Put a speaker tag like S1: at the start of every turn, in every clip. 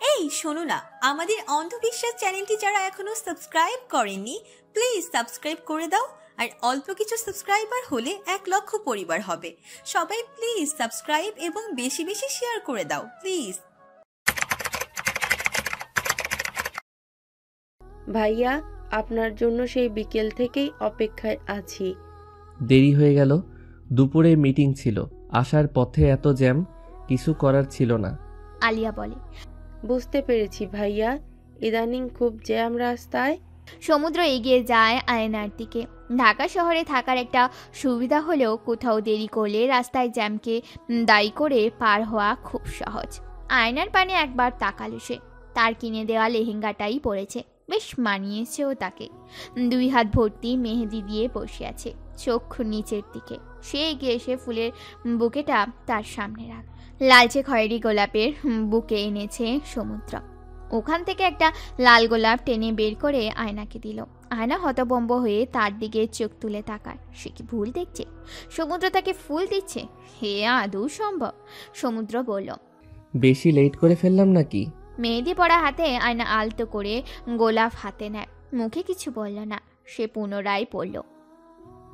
S1: এই শোনো না, আমাদের অন্ধবিশ্বাস চ্যানেলটি যারা এখনো সাবস্ক্রাইব করেননি প্লিজ সাবস্ক্রাইব করে দাও। আর অল্প কিছু সাবস্ক্রাইবার হলে 1 লক্ষ পরিবার হবে। সবাই প্লিজ সাবস্ক্রাইব এবং বেশি বেশি শেয়ার করে দাও প্লিজ।
S2: ভাইয়া, আপনার জন্য সেই বিকেল থেকেই অপেক্ষায় আছি।
S3: দেরি হয়ে গেল, দুপুরে মিটিং ছিল, আসার পথে এত জ্যাম, কিছু করার ছিল না।
S4: আলিয়া বলে।
S2: বুঝতে পেরেছি ভাইয়া, ইদানিং খুব জ্যাম রাস্তায়।
S4: সমুদ্র এগিয়ে যায় আয়নার দিকে। ঢাকা শহরে থাকার একটা সুবিধা হলেও কোথাও দেরি করলে রাস্তায় জ্যামকে দায়ী করে পার হওয়া খুব সহজ। আয়নার পানে একবার তাকালো সে। তার কিনে দেওয়া লেহেঙ্গাটাই পরেছে, বেশ মানিয়েছেও তাকে। 2 হাত ভর্তি মেহেদি দিয়ে বসে আছে, চোখ নিচের দিকে। সে এগিয়ে এসে ফুলের বুকেটা তার সামনে রাখ। লালচে খয়েরি গোলাপের বুকে এনেছে সমুদ্র। ওখান থেকে একটা লাল গোলাপ টেনে বের করে আয়নাকে দিল। আয়না হতভম্ব হয়ে তার দিকে চোখ তুলে তাকায়। সে কি ভুল দেখছে? সমুদ্র তাকে ফুল দিচ্ছে? হে আদৌ সম্ভব? সমুদ্র বলল,
S3: বেশি লেট করে ফেললাম নাকি?
S4: মেহেদি পড়া হাতে আয়না আলতো করে গোলাপ হাতে নেয়, মুখে কিছু বলল না। সে পুনরায় পড়ল,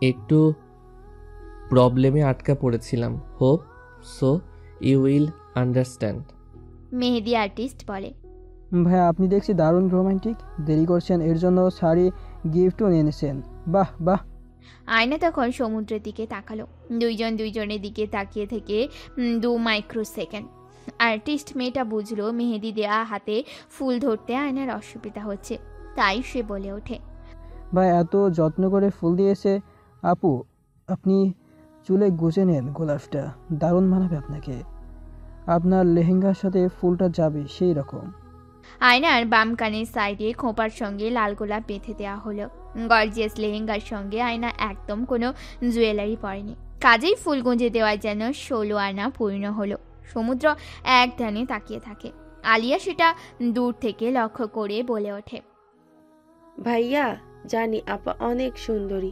S3: একটু প্রবলেমে আটকা পড়েছিলাম, hope so you will understand.
S4: মেহেদি আর্টিস্ট বলে,
S5: ভাইয়া আপনি দেখছি দারুণ রোমান্টিক। দেরি করছেন, এর জন্য শাড়ি গিফটও নিয়ে এনেছেন। বাহ বাহ।
S4: আয়না তখন সমুদ্রের দিকে তাকালো। দুইজন দুইজনের দিকে তাকিয়ে থেকে 2 মাইক্রোসেকেন্ড। আর্টিস্ট মেয়েটা বুঝলো মেহেদি দেয়া হাতে ফুল ধরতে আয়নার অসুবিধা হচ্ছে, তাই সে বলে ওঠে,
S5: ভাই এত যত্ন করে ফুল দিয়েছে আপু, আপনি চুলে গুজে নেন গোলাপটা, দারুণ মানাবে আপনাকে। আপনার লেহেঙ্গার সাথে ফুলটা যাবে সেই রকম।
S4: আয়নার বাম কানের সাইডে খোঁপার সঙ্গে লাল গোলাপ বেঁধে দেওয়া হলো। গর্জিয়াস লেহেঙ্গার সঙ্গে আয়না একদম কোনো জুয়েলারি পরেনি, কাজেই ফুল গুঁজে দেওয়া যেন 16 আনা পূর্ণ হলো। সমুদ্র এক ধ্যানে তাকিয়ে থাকে। আলিয়া সেটা দূর থেকে লক্ষ্য করে বলে ওঠে,
S2: ভাইয়া জানি আপা অনেক সুন্দরী,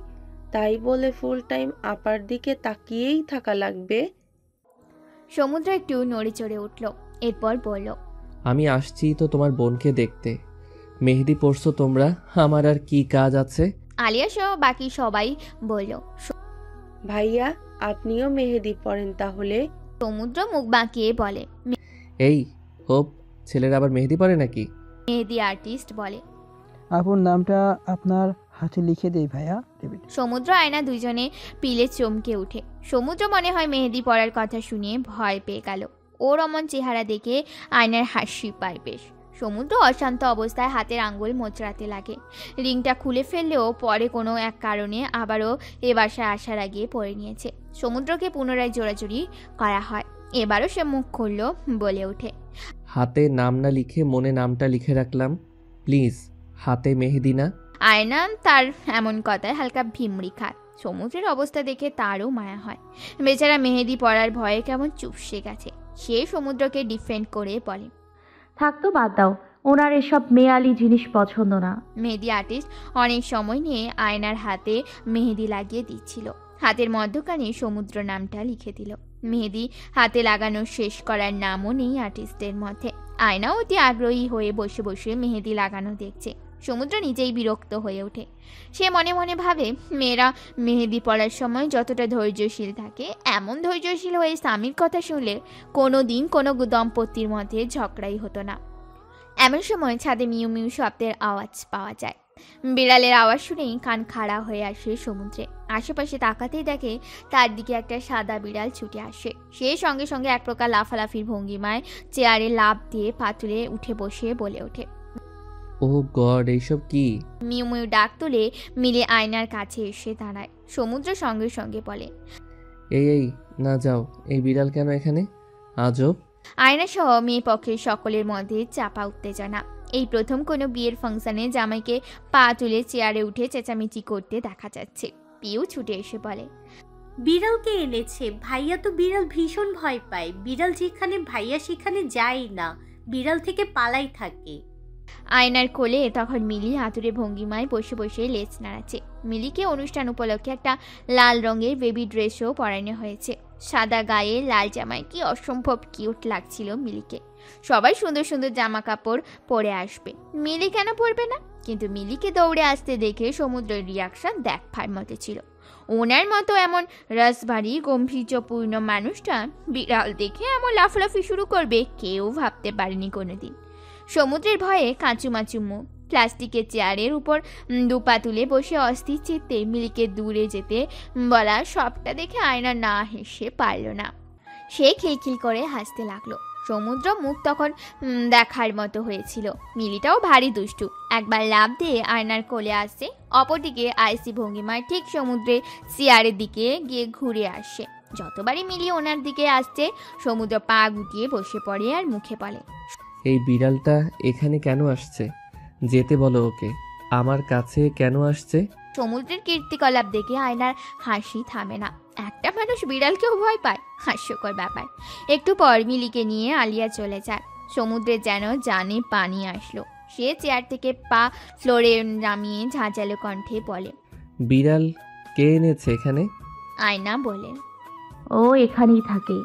S2: তাই বলে ফুল টাইম আপার দিকে তাকিয়েই থাকা লাগবে?
S4: সমুদ্র একটু নড়ে চড়ে উঠল, এরপর বলল,
S3: আমি আসছি তো তোমার বোনকে দেখতে। মেহেদি পরছো তোমরা, আমার আর কি কাজ আছে?
S4: আলিয়া সহ বাকি সবাই বলল।
S2: ভাইয়া আপনিও মেহেদি পরেন তাহলে?
S4: সমুদ্র মুখ বাঁকিয়ে বলে,
S3: এই হোপ, ছেলেরা আবার মেহেদি পরে নাকি?
S4: মেহেদি আর্টিস্ট বলে।
S5: আপুর নামটা আপনার হাতে লিখে দেই ভাইয়া।
S4: সমুদ্র আয়না দুইজনে পিলে চমকে উঠে। সমুদ্র মনে হয় মেহেদি পরার কথা শুনে ভয় পেয়ে গেল। ওর অমন চেহারা দেখে আয়নার হাসি পায় বেশ। সমুদ্র অশান্ত অবস্থায় হাতের আঙ্গুল মোচড়াতে লাগে। রিংটা খুলে ফেললেও পরে কোনো এক কারণে আবারও এ বাসায় আসার আগে পরে নিয়েছে। সমুদ্রকে পুনরায় জোড়াজুড়ি করা হয়। এবারও সে মুখ খুলল, বলে ওঠে,
S3: হাতে নাম না লিখে মনে নামটা লিখে রাখলাম, প্লিজ হাতে মেহেদি না।
S4: আয়না তার এমন কথায় হালকা ভিমড়ি খায়। সমুদ্রের অবস্থা দেখে তারও মায়া হয়। বেচারা মেহেদি পরার ভয়ে কেমন চুপসে গেছে। সে সমুদ্রকে ডিফেন্ড করে বলে,
S6: থাকতো বাদ দাও, ওনার এসব মেয়ালি জিনিস পছন্দ না।
S4: মেহেদি আর্টিস্ট অনেক সময় নিয়ে আয়নার হাতে মেহেদি লাগিয়ে দিচ্ছিল। হাতের মধ্যখানে সমুদ্র নামটা লিখে দিল। মেহেদি হাতে লাগানো শেষ করার নামও নেই আর্টিস্টের মধ্যে। আয়না অতি আগ্রহী হয়ে বসে বসে মেহেদি লাগানো দেখছে। সমুদ্র নিজেই বিরক্ত হয়ে ওঠে। সে মনে মনে ভাবে, মেয়েরা মেহেদি পড়ার সময় যতটা ধৈর্যশীল থাকে, এমন ধৈর্যশীল হয়ে স্বামীর কথা শুনলে কোনো দিন কোনো দম্পতির মধ্যে ঝগড়াই হতো না। এমন সময় ছাদে মিউ মিউ শব্দের আওয়াজ পাওয়া যায়। বিড়ালের আওয়াজ শুনেই কান খাড়া হয়ে আসে সমুদ্রে। আশেপাশে তাকাতেই দেখে তার দিকে একটা সাদা বিড়াল ছুটে আসে। সে সঙ্গে সঙ্গে এক প্রকার লাফালাফির ভঙ্গিমায় চেয়ারে লাফ দিয়ে পাতুলে উঠে বসে বলে ওঠে,
S3: ও গড, এইসব কি?
S4: মিউ মিউ ডাক তুলে মিলে আয়নার কাছে এসে দাঁড়ায়। সমুদ্র সঙ্গে সঙ্গে বলে,
S3: এই না যাও, এই বিড়াল কেন এখানে? আজব।
S4: আয়না সহ মেয়ে পক্ষের সকলের মধ্যে চাপা উত্তেজনা। এই প্রথম কোনো বিয়ের ফাংশনে জামাইকে পা তুলে চেয়ারে উঠে চেঁচামেচি করতে দেখা যাচ্ছে। পিউ ছুটে এসে বলে,
S7: বিড়ালকে এনেছে ভাইয়া, তো বিড়াল ভীষণ ভয় পায়। বিড়াল যেখানে ভাইয়া সেখানে যায় না, বিড়াল থেকে পালাই থাকে।
S4: আয়নার কোলে তখন মিলি আতুরে ভঙ্গিমায় বসে বসে লেজ নাড়াচ্ছে। মিলিকে অনুষ্ঠান উপলক্ষে একটা লাল রঙের বেবি ড্রেসও পরানো হয়েছে। সাদা গায়ে লাল জামায় কি অসম্ভব কিউট লাগছিল মিলিকে। সবাই সুন্দর সুন্দর জামা কাপড় পরে আসবে, মিলি কেন পরবে না? কিন্তু মিলিকে দৌড়ে আসতে দেখে সমুদ্রের রিয়াকশন দেখবার মতো ছিল। ওনার মতো এমন রসভারী গম্ভীর্যপূর্ণ মানুষটা বিড়াল দেখে এমন লাফালাফি শুরু করবে কেউ ভাবতে পারেনি কোনোদিন। সমুদ্রের ভয়ে কাঁচুমাচু মুখ, প্লাস্টিকের চেয়ারের উপর দুপা তুলে বসে অস্থির চিত্তে মিলিকে দূরে যেতে বলা সবটা দেখে আয়না না হেসে পারল না। সে খিলখিল করে হাসতে লাগলো। সমুদ্র মুখ তখন দেখার মতো হয়েছিল। মিলিটাও ভারী দুষ্টু, একবার লাফ দিয়ে আয়নার কোলে আসছে, অপরদিকে আইসি ভঙ্গিমায় ঠিক সমুদ্রের চেয়ারের দিকে গিয়ে ঘুরে আসছে। যতবারই মিলি ওনার দিকে আসছে সমুদ্র পা গুটিয়ে বসে পড়ে আর মুখে বলে,
S3: এই বিড়ালটা এখানে কেন আসছে? যেতে বলো ওকে। আমার কাছে কেন আসছে?
S4: সমুদ্রের কীর্তিকলাপ দেখে আয়নার হাসি থামে না। একটা মানুষ বিড়ালকেও ভয় পায়, হাস্যকর ব্যাপার। একটু পর মিলিকে নিয়ে আলিয়া চলে যায়। সমুদ্রের যেন জানে পানি আসলো। সে চেয়ার থেকে পা ফ্লোরে নামিয়ে ঝাঁঝালো কণ্ঠে বলে,
S3: বিড়াল কে এনেছে এখানে?
S4: আয়না বলে,
S6: ও এখানেই থাকে।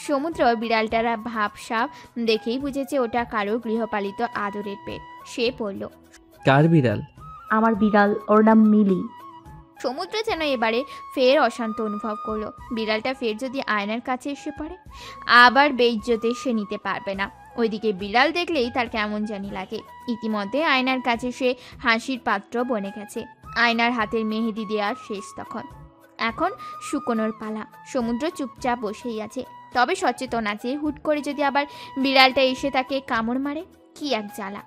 S4: সমুদ্র বিড়ালটার ভাবসাব দেখেই বুঝেছে ওটা কারো গৃহপালিত আদরের পেট। সে বলল,
S3: কার বিড়াল?
S6: আমার বিড়াল, ওর নাম মিলি।
S4: সমুদ্র যেন এবারে ফের অশান্ত অনুভব করলো। বিড়ালটা ফের যদি আয়নার কাছে এসে পড়ে, আবার বেইজ্জতে সে নিতে পারবে না। ওইদিকে বিড়াল দেখলেই তার কেমন জানি লাগে। ইতিমধ্যে আয়নার কাছে সে হাসির পাত্র বনে গেছে। আয়নার হাতের মেহেদি দেওয়ার শেষ তখন। এখন শুকোনোর পালা। সমুদ্র চুপচাপ বসেই আছে, তবে সচেতন আছে হুট করে যদি আবার বিড়ালটা এসে তাকে কামড় মারে। কি এক জ্বালা,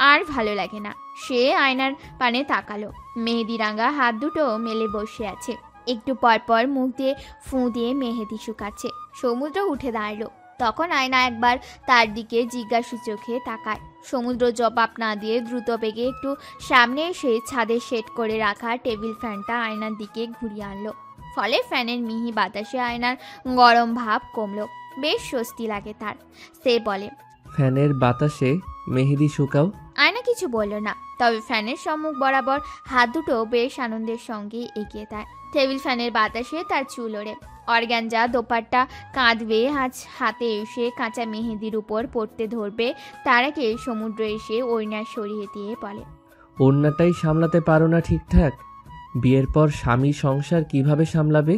S4: আর ভালো লাগে না। সে আয়নার পানে তাকালো। মেহেদি রাঙা হাত দুটো মেলে বসে আছে। একটু পরপর মুখ দিয়ে ফুঁ দিয়ে মেহেদি শুকাচ্ছে। সমুদ্র উঠে দাঁড়ালো। তখন আয়না একবার তার দিকে জিজ্ঞাসু চোখে তাকায়। সমুদ্র জবাব না দিয়ে দ্রুত বেগে একটু সামনে এসে ছাদে সেট করে রাখা টেবিল ফ্যানটা আয়নার দিকে ঘুরিয়ে আনলো। ফলে ফ্যানের মিহি বাতাসে আয়নার গরম ভাব কমলো। বেশ স্বস্তি লাগে তার। সে বলে,
S3: ফ্যানের বাতাসে মেহেদি শুকাও?
S4: আয়না কিছু বলল না, তবে ফ্যানের সম্মুখ বরাবর হাত দুটো বেশ আনন্দের সঙ্গে এগিয়ে দেয়। টেবিল ফ্যানের বাতাসে তার চুল ওড়ে। অর্গ্যানজা দোপাট্টা কাঁদবে আজ হাতে এসে কাঁচা মেহেদির উপর পড়তে ধরবে, তার আগে সমুদ্র এসে ওড়না সরিয়ে দিয়ে বলে,
S3: ওড়নাটাই সামলাতে পারো না ঠিকঠাক? বিয়ের পর স্বামী সংসার কিভাবে সামলাবে?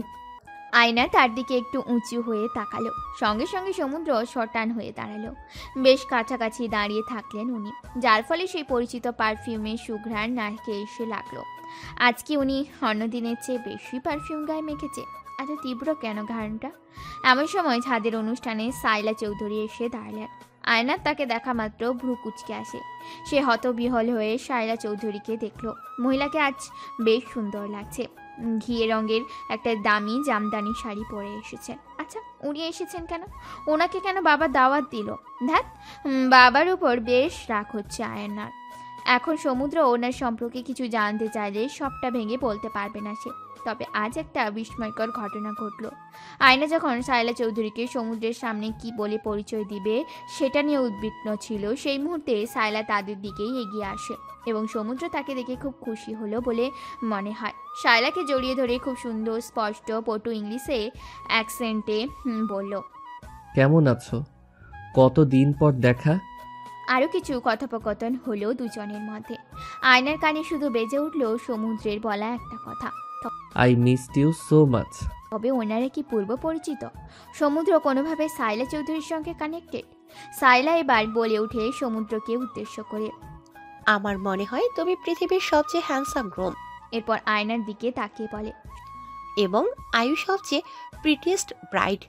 S4: আয়না তার দিকে একটু উঁচু হয়ে তাকালো। সঙ্গে সঙ্গে সমুদ্র শটান হয়ে দাঁড়ালো। বেশ কাছাকাছি দাঁড়িয়ে থাকলেন উনি, যার ফলে সেই পরিচিত পারফিউমের সুঘ্রাণ নাকে এসে লাগলো। আজকে উনি অন্যদিনের চেয়ে বেশি পারফিউম গায়ে মেখেছে। এত তীব্র কেন ঘ্রাণটা? এমন সময় ছাদের অনুষ্ঠানে সাইলা চৌধুরী এসে দাঁড়ালেন। আয়নার তাকে দেখা মাত্র ভ্রু কুচকে আসে। সে হতবিহল হয়ে সাইলা চৌধুরীকে দেখলো। মহিলাকে আজ বেশ সুন্দর লাগছে। ঘিয়ে রঙের একটা দামি জামদানি শাড়ি পরে এসেছেন। আচ্ছা, উনি এসেছেন কেন? ওনাকে কেন বাবা দাওয়াত দিল? ধ্যাত, বাবার উপর বেশ রাগ হচ্ছে আয়নার। এখন সমুদ্র ওনার সম্পর্কে কিছু জানতে চাইলে সবটা ভেঙে বলতে পারবে না সে। তবে আজ একটা বিস্ময়কর ঘটনা ঘটল। আয়না যখন সাইলা চৌধুরীকে সমুদ্রের সামনে কি বলে পরিচয় দিবে সেটা নিয়ে উদ্বিগ্ন ছিল, সেই মুহূর্তে সাইলা তাদের দিকেই এগিয়ে আসে এবং সমুদ্র তাকে দেখে খুব খুশি হলো বলে মনে হয়। সাইলাকে জড়িয়ে ধরে খুব সুন্দর স্পষ্ট পটু ইংলিশে অ্যাকসেন্টে বলল,
S3: কেমন আছো? কতদিন পর দেখা।
S4: আরও কিছু কথোপকথন হলো দুজনের মধ্যে। আয়নার কানে শুধু বেজে উঠল সমুদ্রের বলা একটা কথা,
S3: I missed you so much.
S4: তবে ওনারা কি পূর্ব পরিচিত? সমুদ্র কোনোভাবে সাইলা চৌধুরীর সঙ্গে কানেক্টেড? সাইলা এবার বলে উঠে সমুদ্রকে উদ্দেশ্য করে,
S8: আমার মনে হয় তুমি পৃথিবীর সবচেয়ে হ্যান্ডসাম গ্রুম।
S4: এরপর আয়নার দিকে তাকিয়ে বলে,
S8: এবং আয়ু সবচেয়ে প্রিটিয়েস্ট ব্রাইড।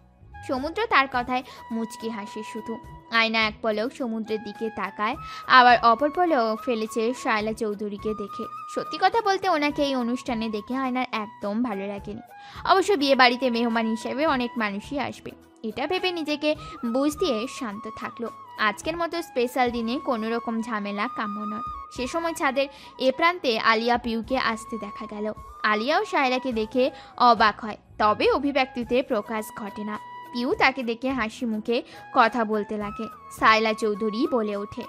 S4: সমুদ্র তার কথায় মুচকি হাসে শুধু। আয়না এক পলক সমুদ্রের দিকে তাকায়, আবার অপর পলক ফেলেছে সাইলা চৌধুরীকে দেখে। সত্যি কথা বলতে ওনাকে এই অনুষ্ঠানে দেখে আয়নার একদম ভালো লাগেনি। অবশ্য বিয়ে বাড়িতে মেহমান হিসেবে অনেক মানুষই আসবে, এটা ভেবে নিজেকে বুঝ দিয়ে শান্ত থাকলো। আজকের মতো স্পেশাল দিনে কোনো রকম ঝামেলা কাম্য নয়। সে সময় ছাদের এ প্রান্তে আলিয়া পিউকে আসতে দেখা গেল। আলিয়াও সায়লাকে দেখে অবাক হয়, তবে অভিব্যক্তিতে প্রকাশ ঘটে না। পিউ তাকে দেখে হাসি মুখে কথা বলতে লাগে। সাইলা চৌধুরী বলে ওঠে,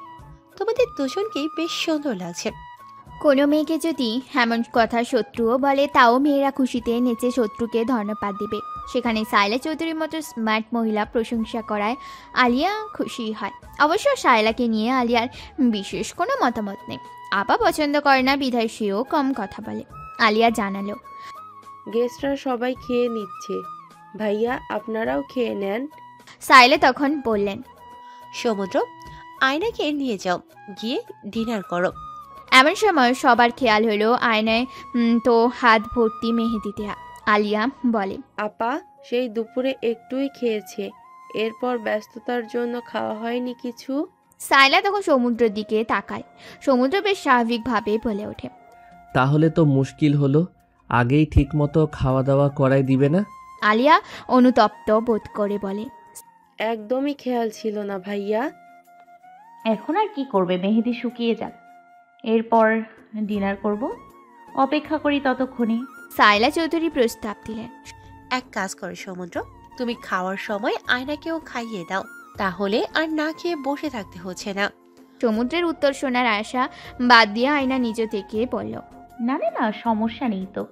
S8: তোমাদের দুজনকেই বেশ সুন্দর লাগছে।
S4: কোনো মেয়েকে যদি এমন কথা শত্রুও বলে তাও মেয়েরা খুশিতে নেচে শত্রুকে ধন্যবাদ দিবে। সেখানে সাইলা চৌধুরীর মতো স্মার্ট মহিলা প্রশংসা করায় আলিয়া খুশি হয়। অবশ্য সাইলাকে নিয়ে আলিয়ার বিশেষ কোনো মতামত নেই। আপা পছন্দ করে না বিধায় সেও কম কথা বলে। আলিয়া জানালো,
S2: গেস্টরা সবাই খেয়ে নিচ্ছে, ভাইয়া আপনারাও খেয়ে নেন।
S4: সাইলা তখন বললেন,
S8: সমুদ্র, আয়নাকে নিয়ে যাও, গিয়ে ডিনার করো।
S4: এমন সময় সবার খেয়াল হলো আয়নায় তো হাত ভর্তি মেহেদি দেয়া। আলিয়া বলে,
S2: আপা সেই দুপুরে একটুই খেয়েছে, এরপর ব্যস্ততার জন্য খাওয়া হয়নি কিছু।
S4: সাইলা তখন সমুদ্রের দিকে তাকায়। সমুদ্র বেশ স্বাভাবিকভাবে বলে ওঠে,
S3: তাহলে তো মুশকিল হলো, আগেই ঠিকমতো খাওয়া দাওয়া করাই দিবে না?
S4: আলিয়া অনুতপ্ত বোধ করে বলে,
S2: একদমই খেয়াল ছিল না ভাইয়া।
S6: এখন আর কি করবে, মেহেদি শুকিয়ে যাক, এরপর ডিনার করব, অপেক্ষা করি ততক্ষণে।
S4: সাইলা চৌধুরী প্রস্তাব দিলেন,
S8: এক কাজ করো সমুদ্র, তুমি খাওয়ার সময় আয়নাকেও খাইয়ে দাও, তাহলে আর না খেয়ে বসে থাকতে হচ্ছে না।
S4: সমুদ্রের উত্তর শোনার আশা বাদ দিয়ে আয়না নিজ থেকে বলল,
S6: না না না, সমস্যা নেই তো,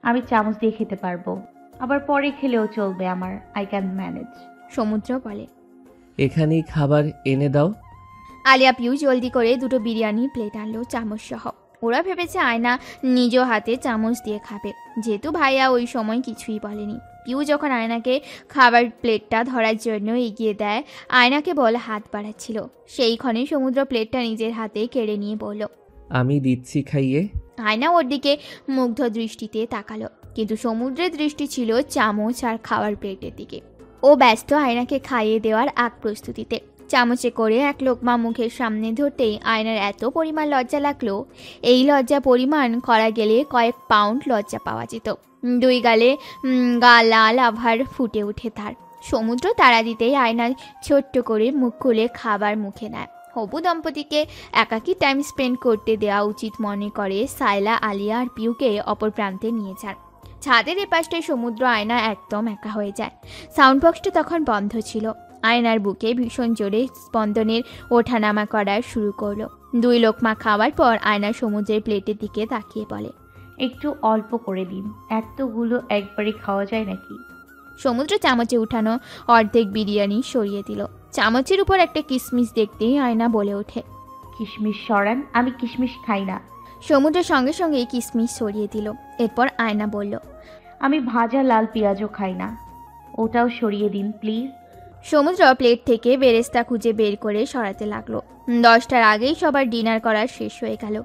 S6: আমি চামচ দিয়ে খেতে পারবো, আবার পরে খেলেও চলবে আমার, আই ক্যান ম্যানেজ।
S4: সমুদ্র বলে,
S3: এখানেই খাবার এনে দাও।
S4: আলিয়া পিউ জলদি করে দুটো বিরিয়ানি প্লেট আনলো চামচ সহ। ওরা ভেবেছে আয়না নিজ হাতে চামচ দিয়ে খাবে, যেহেতু ভাইয়া ওই সময় কিছুই বলেনি। পিউ যখন আয়নাকে খাবার প্লেটটা ধরার জন্য এগিয়ে দেয়, আয়নাকে বলে হাত বাড়াচ্ছিল। সেইক্ষণে সমুদ্র প্লেটটা নিজের হাতে কেড়ে নিয়ে বলল,
S3: আমি দিচ্ছি খাইয়ে।
S4: আয়না ওর দিকে মুগ্ধ দৃষ্টিতে তাকালো, কিন্তু সমুদ্রের দৃষ্টি ছিল চামচ আর খাওয়ার প্লেটের দিকে। ও ব্যস্ত আয়নাকে খাইয়ে দেওয়ার আগ প্রস্তুতিতে। চামচে করে এক লোকমা মুখের সামনে ধরতেই আয়নার এত পরিমাণ লজ্জা লাগলো, এই লজ্জা পরিমাণ করা গেলে কয়েক পাউন্ড লজ্জা পাওয়া যেত। দুই গালে গা লাল আভার ফুটে ওঠে তার। সমুদ্র তাড়া দিতেই আয়না ছোট্ট করে মুখ খুলে খাবার মুখে নেয়। হবু দম্পতিকে একাকী টাইম স্পেন্ড করতে দেওয়া উচিত মনে করে সাইলা আলিয়া আর পিউকে অপর প্রান্তে নিয়ে যান। ছাদের এপাশটায় সমুদ্র আয়না একদম একা হয়ে যায়। সাউন্ড বক্সটা তখন বন্ধ ছিল। আয়নার বুকে ভীষণ জোরে স্পন্দনের ওঠানামা করা শুরু করলো। দুই লোকমা খাওয়ার পর আয়না সমুদ্রের প্লেটের দিকে তাকিয়ে বলে,
S6: একটু অল্প করে দিন, এতগুলো একবারে খাওয়া যায় নাকি?
S4: সমুদ্র চামচে উঠানো অর্ধেক বিরিয়ানি সরিয়ে দিল। চামচের উপর একটা কিশমিশ দেখতেই আয়না বলে ওঠে,
S6: কিশমিশ সরান, আমি কিশমিশ খাই না।
S4: সমুদ্রের সঙ্গে সঙ্গে কিশমিশ সরিয়ে দিল। এরপর আয়না বলল,
S6: আমি ভাজা লাল পেঁয়াজও খাই না, ওটাও সরিয়ে দিন প্লিজ।
S4: সমুদ্র প্লেট থেকে বেরেস্তা খুঁজে বের করে সরাতে লাগলো। 10টার আগেই সবার ডিনার করা শেষ হয়ে গেল।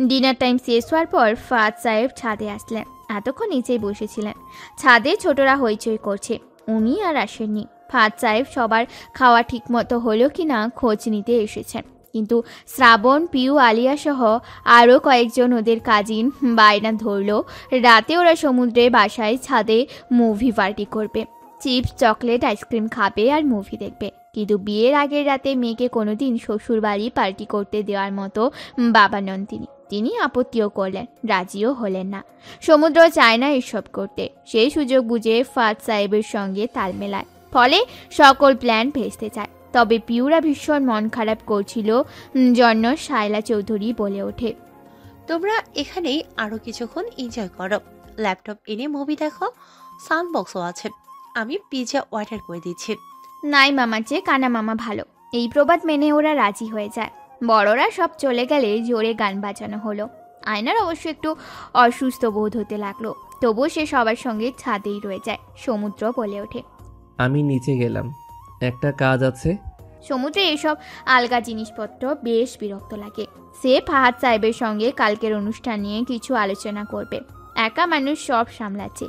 S4: ডিনার টাইম শেষ হওয়ার পর ফাদ সাহেব ছাদে আসলেন। এতক্ষণ নিচেই বসেছিলেন। ছাদে ছোটরা হইচই করছে, উনি আর আসেননি। ফাদ সাহেব সবার খাওয়া ঠিক মতো হলো কিনা খোঁজ নিতে এসেছেন, কিন্তু শ্রাবণ, পিউ, আলিয়া সহ আরও কয়েকজন ওদের কাজিন বায়না ধরল রাতে ওরা সমুদ্রের বাসায় ছাদে মুভি পার্টি করবে। চিপস, চকলেট, আইসক্রিম খাবে আর মুভি দেখবে। কিন্তু বিয়ের আগের রাতে মেয়েকে কোনোদিন শ্বশুর বাড়ি পার্টি করতে দেওয়ার মতো বাবা নন তিনি আপত্তিও করলেন, রাজিও হলেন না। সমুদ্র চায় না এসব করতে। সেই সুযোগ বুঝে ফাদ সাহেবের সঙ্গে তাল মেলায়, ফলে সকল প্ল্যান ভেস্তে যায়। তবে পিউরা ভীষণ মন খারাপ করছিল জন্য সাইলা চৌধুরী বলে ওঠে,
S8: তোমরা এখানেই আরো কিছুক্ষণ এনজয় করো, ল্যাপটপ এনে মুভি দেখো, সাউন্ড বক্সও আছে, আমি পিৎজা অর্ডার করে দিচ্ছি।
S4: নাই মামার চেয়ে কানা মামা ভালো। এই প্রবাদ মেনে ওরা রাজি হয়ে যায়। বড়রা সব চলে গেলে জোরে গান বাজানো হলো। আয়নার অবশ্য একটু অসুস্থ বোধ হতে লাগলো, তবুও সে সবার সঙ্গে ছাদেই রয়ে যায়। সমুদ্র বলে ওঠে,
S3: আমি নিচে গেলাম, একটা কাজ আছে।
S4: সমুদ্রে এসব আলগা জিনিসপত্র বেশ বিরক্ত লাগে। সে ফাহাদ সাহেবের সঙ্গে কালকের অনুষ্ঠান নিয়ে কিছু আলোচনা করবে। একা মানুষ সব সামলাচ্ছে,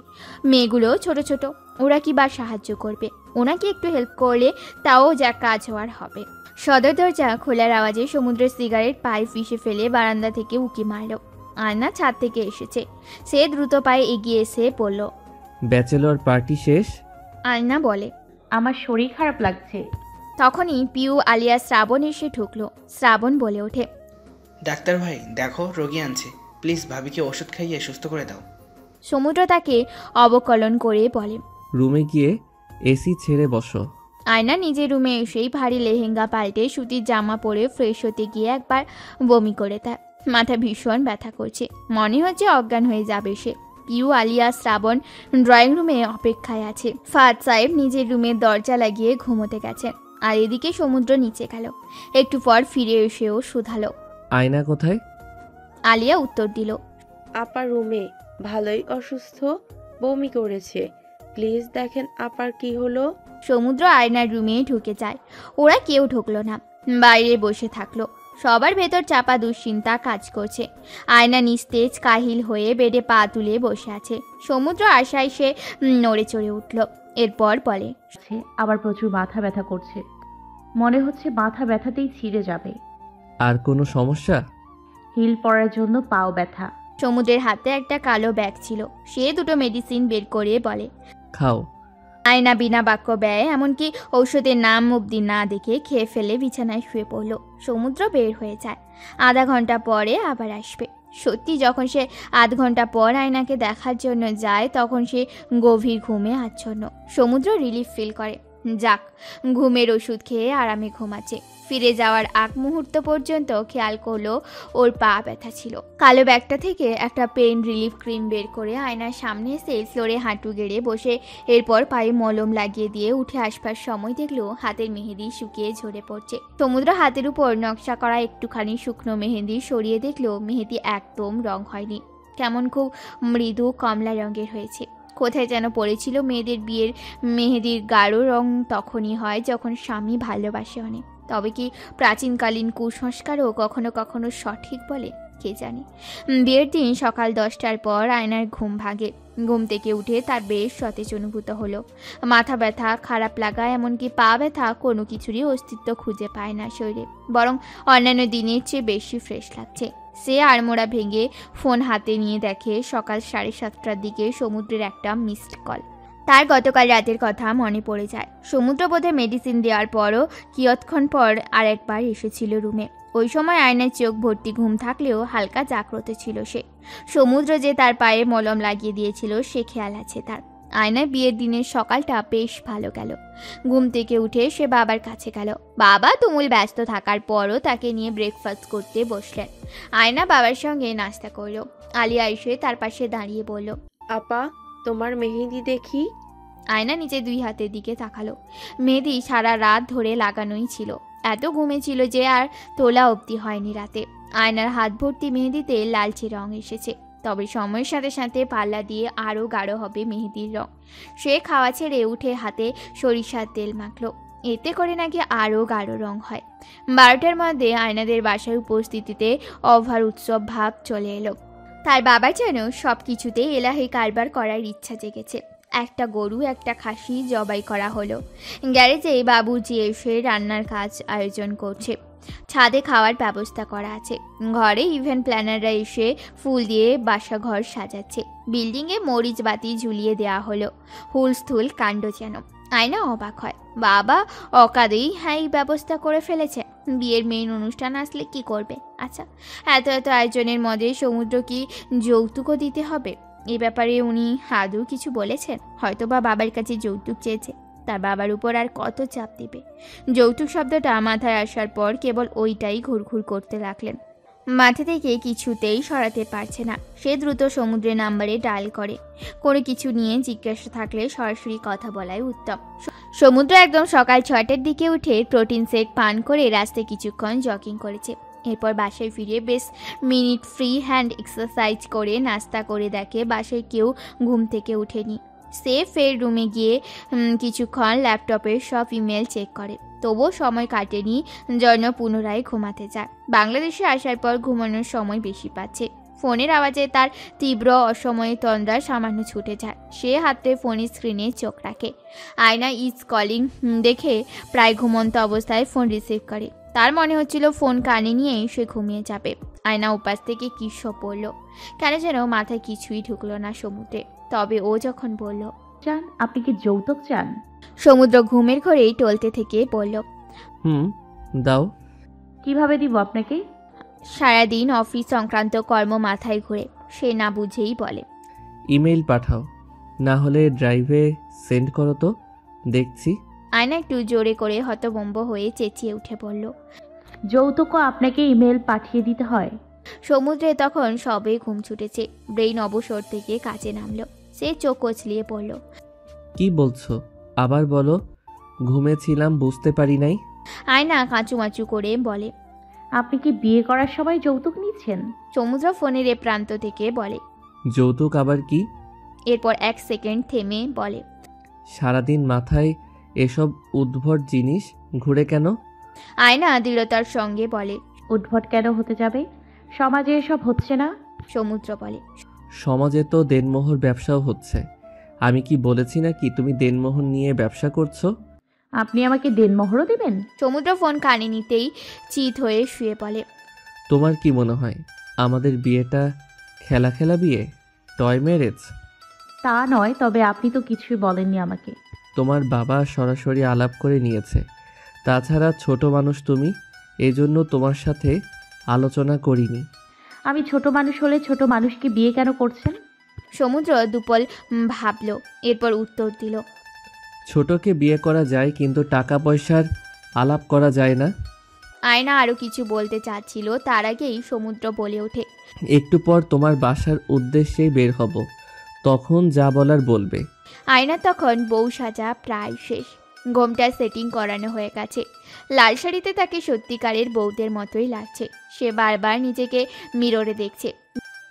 S4: মেয়েগুলো ছোট ছোট, ওরা কি বা সাহায্য করবে? ওনাকে একটু হেল্প করলে তাও যা কাজ হওয়ার হবে। সদর দরজা খোলার আওয়াজে সমুদ্রের সিগারেট পাইপ পিষে ফেলে বারান্দা থেকে উকি মারল। আয়না ছাদ থেকে এসেছে। সে দ্রুত পায়ে এগিয়ে এসে বলল,
S3: ব্যাচেলর পার্টি শেষ?
S4: আয়না বলে,
S6: আমার শরীর খারাপ লাগছে।
S4: তখনই পিউ আলিয়া শ্রাবণ এসে ঢুকলো। শ্রাবণ বলে ওঠে,
S9: ডাক্তার ভাই দেখো, রোগী আনছে, প্লিজ ভাবিকে ওষুধ খাইয়ে সুস্থ করে দাও।
S4: সমুদ্র তাকে অবকলন করে বলে,
S3: রুমে গিয়ে এসি ছেড়ে বসো।
S4: আয়না নিজের রুমে এসেই ভারী লেহেঙ্গা পাল্টে সুতির জামা পরে ফ্রেশ হতে গিয়ে একবার বমি করে তার মাথা ভীষণ ব্যথা করছে, মনে হচ্ছে অজ্ঞান হয়ে যাবে সে। পিউ, আলিয়া, শ্রাবণ ড্রয়িং রুমে অপেক্ষায় আছে। ফাহাদ সাহেব নিজের রুমের দরজা লাগিয়ে ঘুমোতে গেছেন, আর এদিকে সমুদ্র নিচে গেল। একটু পর ফিরে এসেও শুধালো।
S3: আয়না কোথায়?
S4: আলিয়া উত্তর দিল,
S2: আপার রুমে। ভালোই অসুস্থ, বমি করেছে। প্লিজ দেখেন আপার কি হলো।
S4: সমুদ্র আয়নার রুমে ঢুকে যায়। ওরা কেউ ঢুকলো না, বাইরে বসে থাকলো। সবার ভেতর চাপা দুশ্চিন্তা কাজ করছে। আয়না নিস্তেজ কাহিল হয়ে বেডে পা তুলে বসে আছে। সমুদ্র আশায় সে নড়ে চড়ে উঠল। এরপর বলে,
S6: আবার প্রচুর মাথা ব্যথা করছে, মনে হচ্ছে মাথা ব্যথাতেই ছিঁড়ে যাবে।
S3: আর কোনো সমস্যা?
S6: হিল পরার জন্য পাও ব্যথা।
S4: সমুদ্রের হাতে একটা কালো ব্যাগ ছিল, সে দুটো মেডিসিন বের করে বলে,
S3: খাও।
S4: আয়না বিনা বাক্য ব্যয়, এমনকি ঔষধের নাম অব্দি না দেখে খেয়ে ফেলে বিছানায় শুয়ে পড়ল। সমুদ্র বের হয়ে যায়। আধা ঘন্টা পরে আবার আসবে। সত্যি যখন সে আধ ঘন্টা পর আয়নাকে দেখার জন্য যায়, তখন সে গভীর ঘুমে আচ্ছন্ন। সমুদ্র রিলিফ ফিল করে। যাক, ঘুমের ওষুধ খেয়ে আরামে ঘুমাচ্ছে। ফিরে যাওয়ার আগ মুহূর্ত পর্যন্ত খেয়াল করলো ওর পা ব্যথা ছিল। কালো ব্যাগটা থেকে একটা পেইন রিলিফ ক্রিম বের করে আয়নার সামনে এসে ফ্লোরে হাঁটু গেড়ে বসে এরপর পায়ে মলম লাগিয়ে দিয়ে উঠে আসবার সময় দেখলো হাতের মেহেদি শুকিয়ে ঝরে পড়ছে। সমুদ্র হাতের উপর নকশা করা একটুখানি শুকনো মেহেদি সরিয়ে দেখলো মেহেদি একদম রং হয়নি, কেমন খুব মৃদু কমলা রঙের হয়েছে। কোথায় যেন পড়েছিল মেয়েদের বিয়ের মেহেদির গাঢ় রং তখনই হয় যখন স্বামী ভালোবাসে অনেক। তবে কি প্রাচীনকালীন কুসংস্কারও কখনো কখনো সঠিক বলে, কে জানে। বিয়ের দিন সকাল 10টার পর আয়নার ঘুম ভাঙে। ঘুম থেকে উঠে তার বেশ সতেজ অনুভূত হলো। মাথা ব্যথা, খারাপ লাগা, এমনকি পা ব্যথা কোনো কিছুরই অস্তিত্ব খুঁজে পায় না শরীরে, বরং অন্যান্য দিনের চেয়ে বেশি ফ্রেশ লাগছে। সে আড়মোড়া ভেঙে ফোন হাতে নিয়ে দেখে সকাল 7:30টার দিকে সমুদ্রের একটা মিসড কল। তার গতকাল রাতের কথা মনে পড়ে যায়। সমুদ্র বোধে মেডিসিন দেওয়ার পরও কিয়ৎক্ষণ পর আরেকবার এসেছিল রুমে। ওই সময় আয়নার চোখ ভর্তি ঘুম থাকলেও হালকা জাগ্রত ছিল সে। সমুদ্র যে তার পায়ে মলম লাগিয়ে দিয়েছিল সে খেয়াল আছে তার। আয়নার বিয়ের দিনের সকালটা বেশ ভালো গেল। ঘুম থেকে উঠে সে বাবার কাছে গেল। বাবা তুমুল ব্যস্ত থাকার পরও তাকে নিয়ে ব্রেকফাস্ট করতে বসলেন। আয়না বাবার সঙ্গে নাস্তা করলো। আলিয়া এসে তার পাশে দাঁড়িয়ে বলল,
S2: আপা তোমার মেহেদি দেখি।
S4: আয়না নিচে 2 হাতের দিকে তাকালো। মেহেদি সারা রাত ধরে লাগানোই ছিল। এত ঘুমেছিল যে আর তোলা অবধি হয়নি রাতে। আয়নার হাত ভর্তি মেহেদিতে লালচে রং এসেছে, তবে সময়ের সাথে সাথে পাল্লা দিয়ে আরও গাঢ় হবে মেহেদির রং। সে খাওয়া ছেড়ে উঠে হাতে সরিষার তেল মাখলো, এতে করে নাকি আরও গাঢ় রং হয়। 12টার মধ্যে আয়নাদের বাসায় উপস্থিতিতে অভার উৎসব ভাব চলে এলো। তার বাবা যেন সব কিছুতে এলাহি কারবার করার ইচ্ছা জেগেছে। একটা গরু, একটা খাসি জবাই করা হলো। গ্যারেজে বাবুজি এসে রান্নার কাজ আয়োজন করছে। ছাদে খাওয়ার ব্যবস্থা করা আছে। ঘরে ইভেন্ট প্ল্যানাররা এসে ফুল দিয়ে বাসা ঘর সাজাচ্ছে। বিল্ডিংয়ে মরিচ বাতি ঝুলিয়ে দেওয়া হলো। হুলস্থুল কাণ্ড যেন। আয়না অবাক হয়। বাবা অকাদেই এই ব্যবস্থা করে ফেলেছে। বিয়ের মেইন অনুষ্ঠান আসলে কি করবে? আচ্ছা, এত এত আয়োজনের মধ্যে সমুদ্র কি যৌতুকও দিতে হবে? এ ব্যাপারে উনি আদৌ কিছু বলেছেন? হয়তো বা বাবার কাছে যৌতুক চেয়েছে। তার বাবার উপর আর কত চাপ দেবে? যৌতুক শব্দটা মাথায় আসার পর কেবল ওইটাই ঘুরঘুর করতে লাগলেন। মাথা থেকে কিছুতেই সরাতে পারছে না। সে দ্রুত সমুদ্রের নাম্বারে ডায়াল করে। কোনো কিছু নিয়ে জিজ্ঞাসা থাকলে সরাসরি কথা বলাই উত্তম। সমুদ্র একদম সকাল 6টার দিকে উঠে প্রোটিন শেক পান করে রাস্তায় কিছুক্ষণ জগিং করেছে। এরপর বাসায় ফিরে বেশ মিনিট ফ্রি হ্যান্ড এক্সারসাইজ করে নাস্তা করে দেখে বাসায় কেউ ঘুম থেকে ওঠেনি। সে ফের রুমে গিয়ে কিছুক্ষণ ল্যাপটপের সব ইমেল চেক করে। তবুও সময় কাটেনি জন্য পুনরায় ঘুমাতে যায়। বাংলাদেশে আসার পর ঘুমানোর সময় বেশি পাচ্ছে। ফোনের আওয়াজে তার তীব্র অসময়ে তন্দ্রা সামান্য ছুটে যায়। সে হাতে ফোনের স্ক্রিনে চোখ রাখে। আয়না ইজ কলিং দেখে প্রায় ঘুমন্ত অবস্থায় ফোন রিসিভ করে। তার মনে হচ্ছিল ফোন কানে নিয়েই সে ঘুমিয়ে যাবে। আয়না উপাস থেকে কিস্য পড়ল। কেন যেন মাথায় কিছুই ঢুকলো না সমুদ্রে। তবে ও যখন বলল,
S6: চান, আপনি কি যৌতুক চান?
S4: সমুদ্র ঘুমের ঘরেই টলতে থেকে বলল,
S3: দাও।
S6: কিভাবে দিব আপনাকে?
S4: সারাদিন অফিস সংক্রান্ত কর্ম মাথায় ঘুরে সে না বুঝেই বলে,
S3: ইমেইল পাঠাও, না হলে ড্রাইভে সেন্ড করো তো, দেখছি।
S4: আয়না একটু জোরে করে হতভম্ব হয়ে চেঁচিয়ে উঠে বলল,
S6: যৌতুকও আপনাকে ইমেল পাঠিয়ে দিতে হয়?
S4: সমুদ্রে তখন সবে ঘুম ছুটেছে, ব্রেইন অবসর থেকে কাজে নামলো। সে চোখ কচলিয়ে পড়ল।
S3: কি বলছো? আবার বলো। ঘুমেছিলাম, বুঝতে পারি নাই।
S4: আয়না কাঁচুমাচু করে বলে।
S6: আপনি কি বিয়ে করার সময় যৌতুক নিচ্ছেন?
S4: সমুদ্র ফোনের এ প্রান্ত থেকে বলে।
S3: যৌতুক আবার কি?
S4: এরপর 1 সেকেন্ড থেমে বলে।
S3: সারাদিন মাথায় এসব উদ্ভট জিনিস ঘুরে কেন?
S4: আয়না দৃঢ়তার সঙ্গে বলে।
S6: উদ্ভট কেন হতে যাবে? সমাজে এসব হচ্ছে না?
S4: সমুদ্র বলে।
S3: সমাজে তো দেনমোহর ব্যবসাও হচ্ছে। আমি কি বলেছি নাকি তুমি দেনমোহর নিয়ে ব্যবসা করছো?
S6: আপনি আমাকে দেনমোহরও দিবেন?
S4: সমুদ্র ফোন কানে নিতেই চিত হয়ে শুয়ে বলে।
S3: তোমার কি মনে হয় আমাদের বিয়েটা খেলা খেলা বিয়ে, টয় ম্যারেজ?
S6: তা নয়, তবে আপনি তো কিছুই বলেননি আমাকে।
S3: তোমার বাবা সরাসরি আলাপ করে নিয়েছে। তাছাড়া ছোট মানুষ তুমি, এজন্য তোমার সাথে আলোচনা করিনি।
S6: আমি ছোট মানুষ হলে ছোট মানুষকে বিয়ে কেন করছেন?
S4: সমুদ্র দুপল ভাবল, এরপর উত্তর দিল।
S3: ছোটকে বিয়ে করা যায়, কিন্তু টাকা পয়সার আলাপ করা যায় না।
S4: আয়না আরো কিছু বলতে চাচ্ছিল, তার আগেই সমুদ্র বলে ওঠে।
S3: একটু পর তোমার বাসার উদ্দেশ্যেই বের হব, তখন যা বলার বলবে।
S4: আয়না তখন বউ সাজা প্রায় শেষ, ঘোমটা সেটিং করানো হয়ে গেছে। লাল শাড়িতে তাকে সত্যিকারের বউদের মতোই লাগছে। সে বারবার নিজেকে মিররে দেখছে,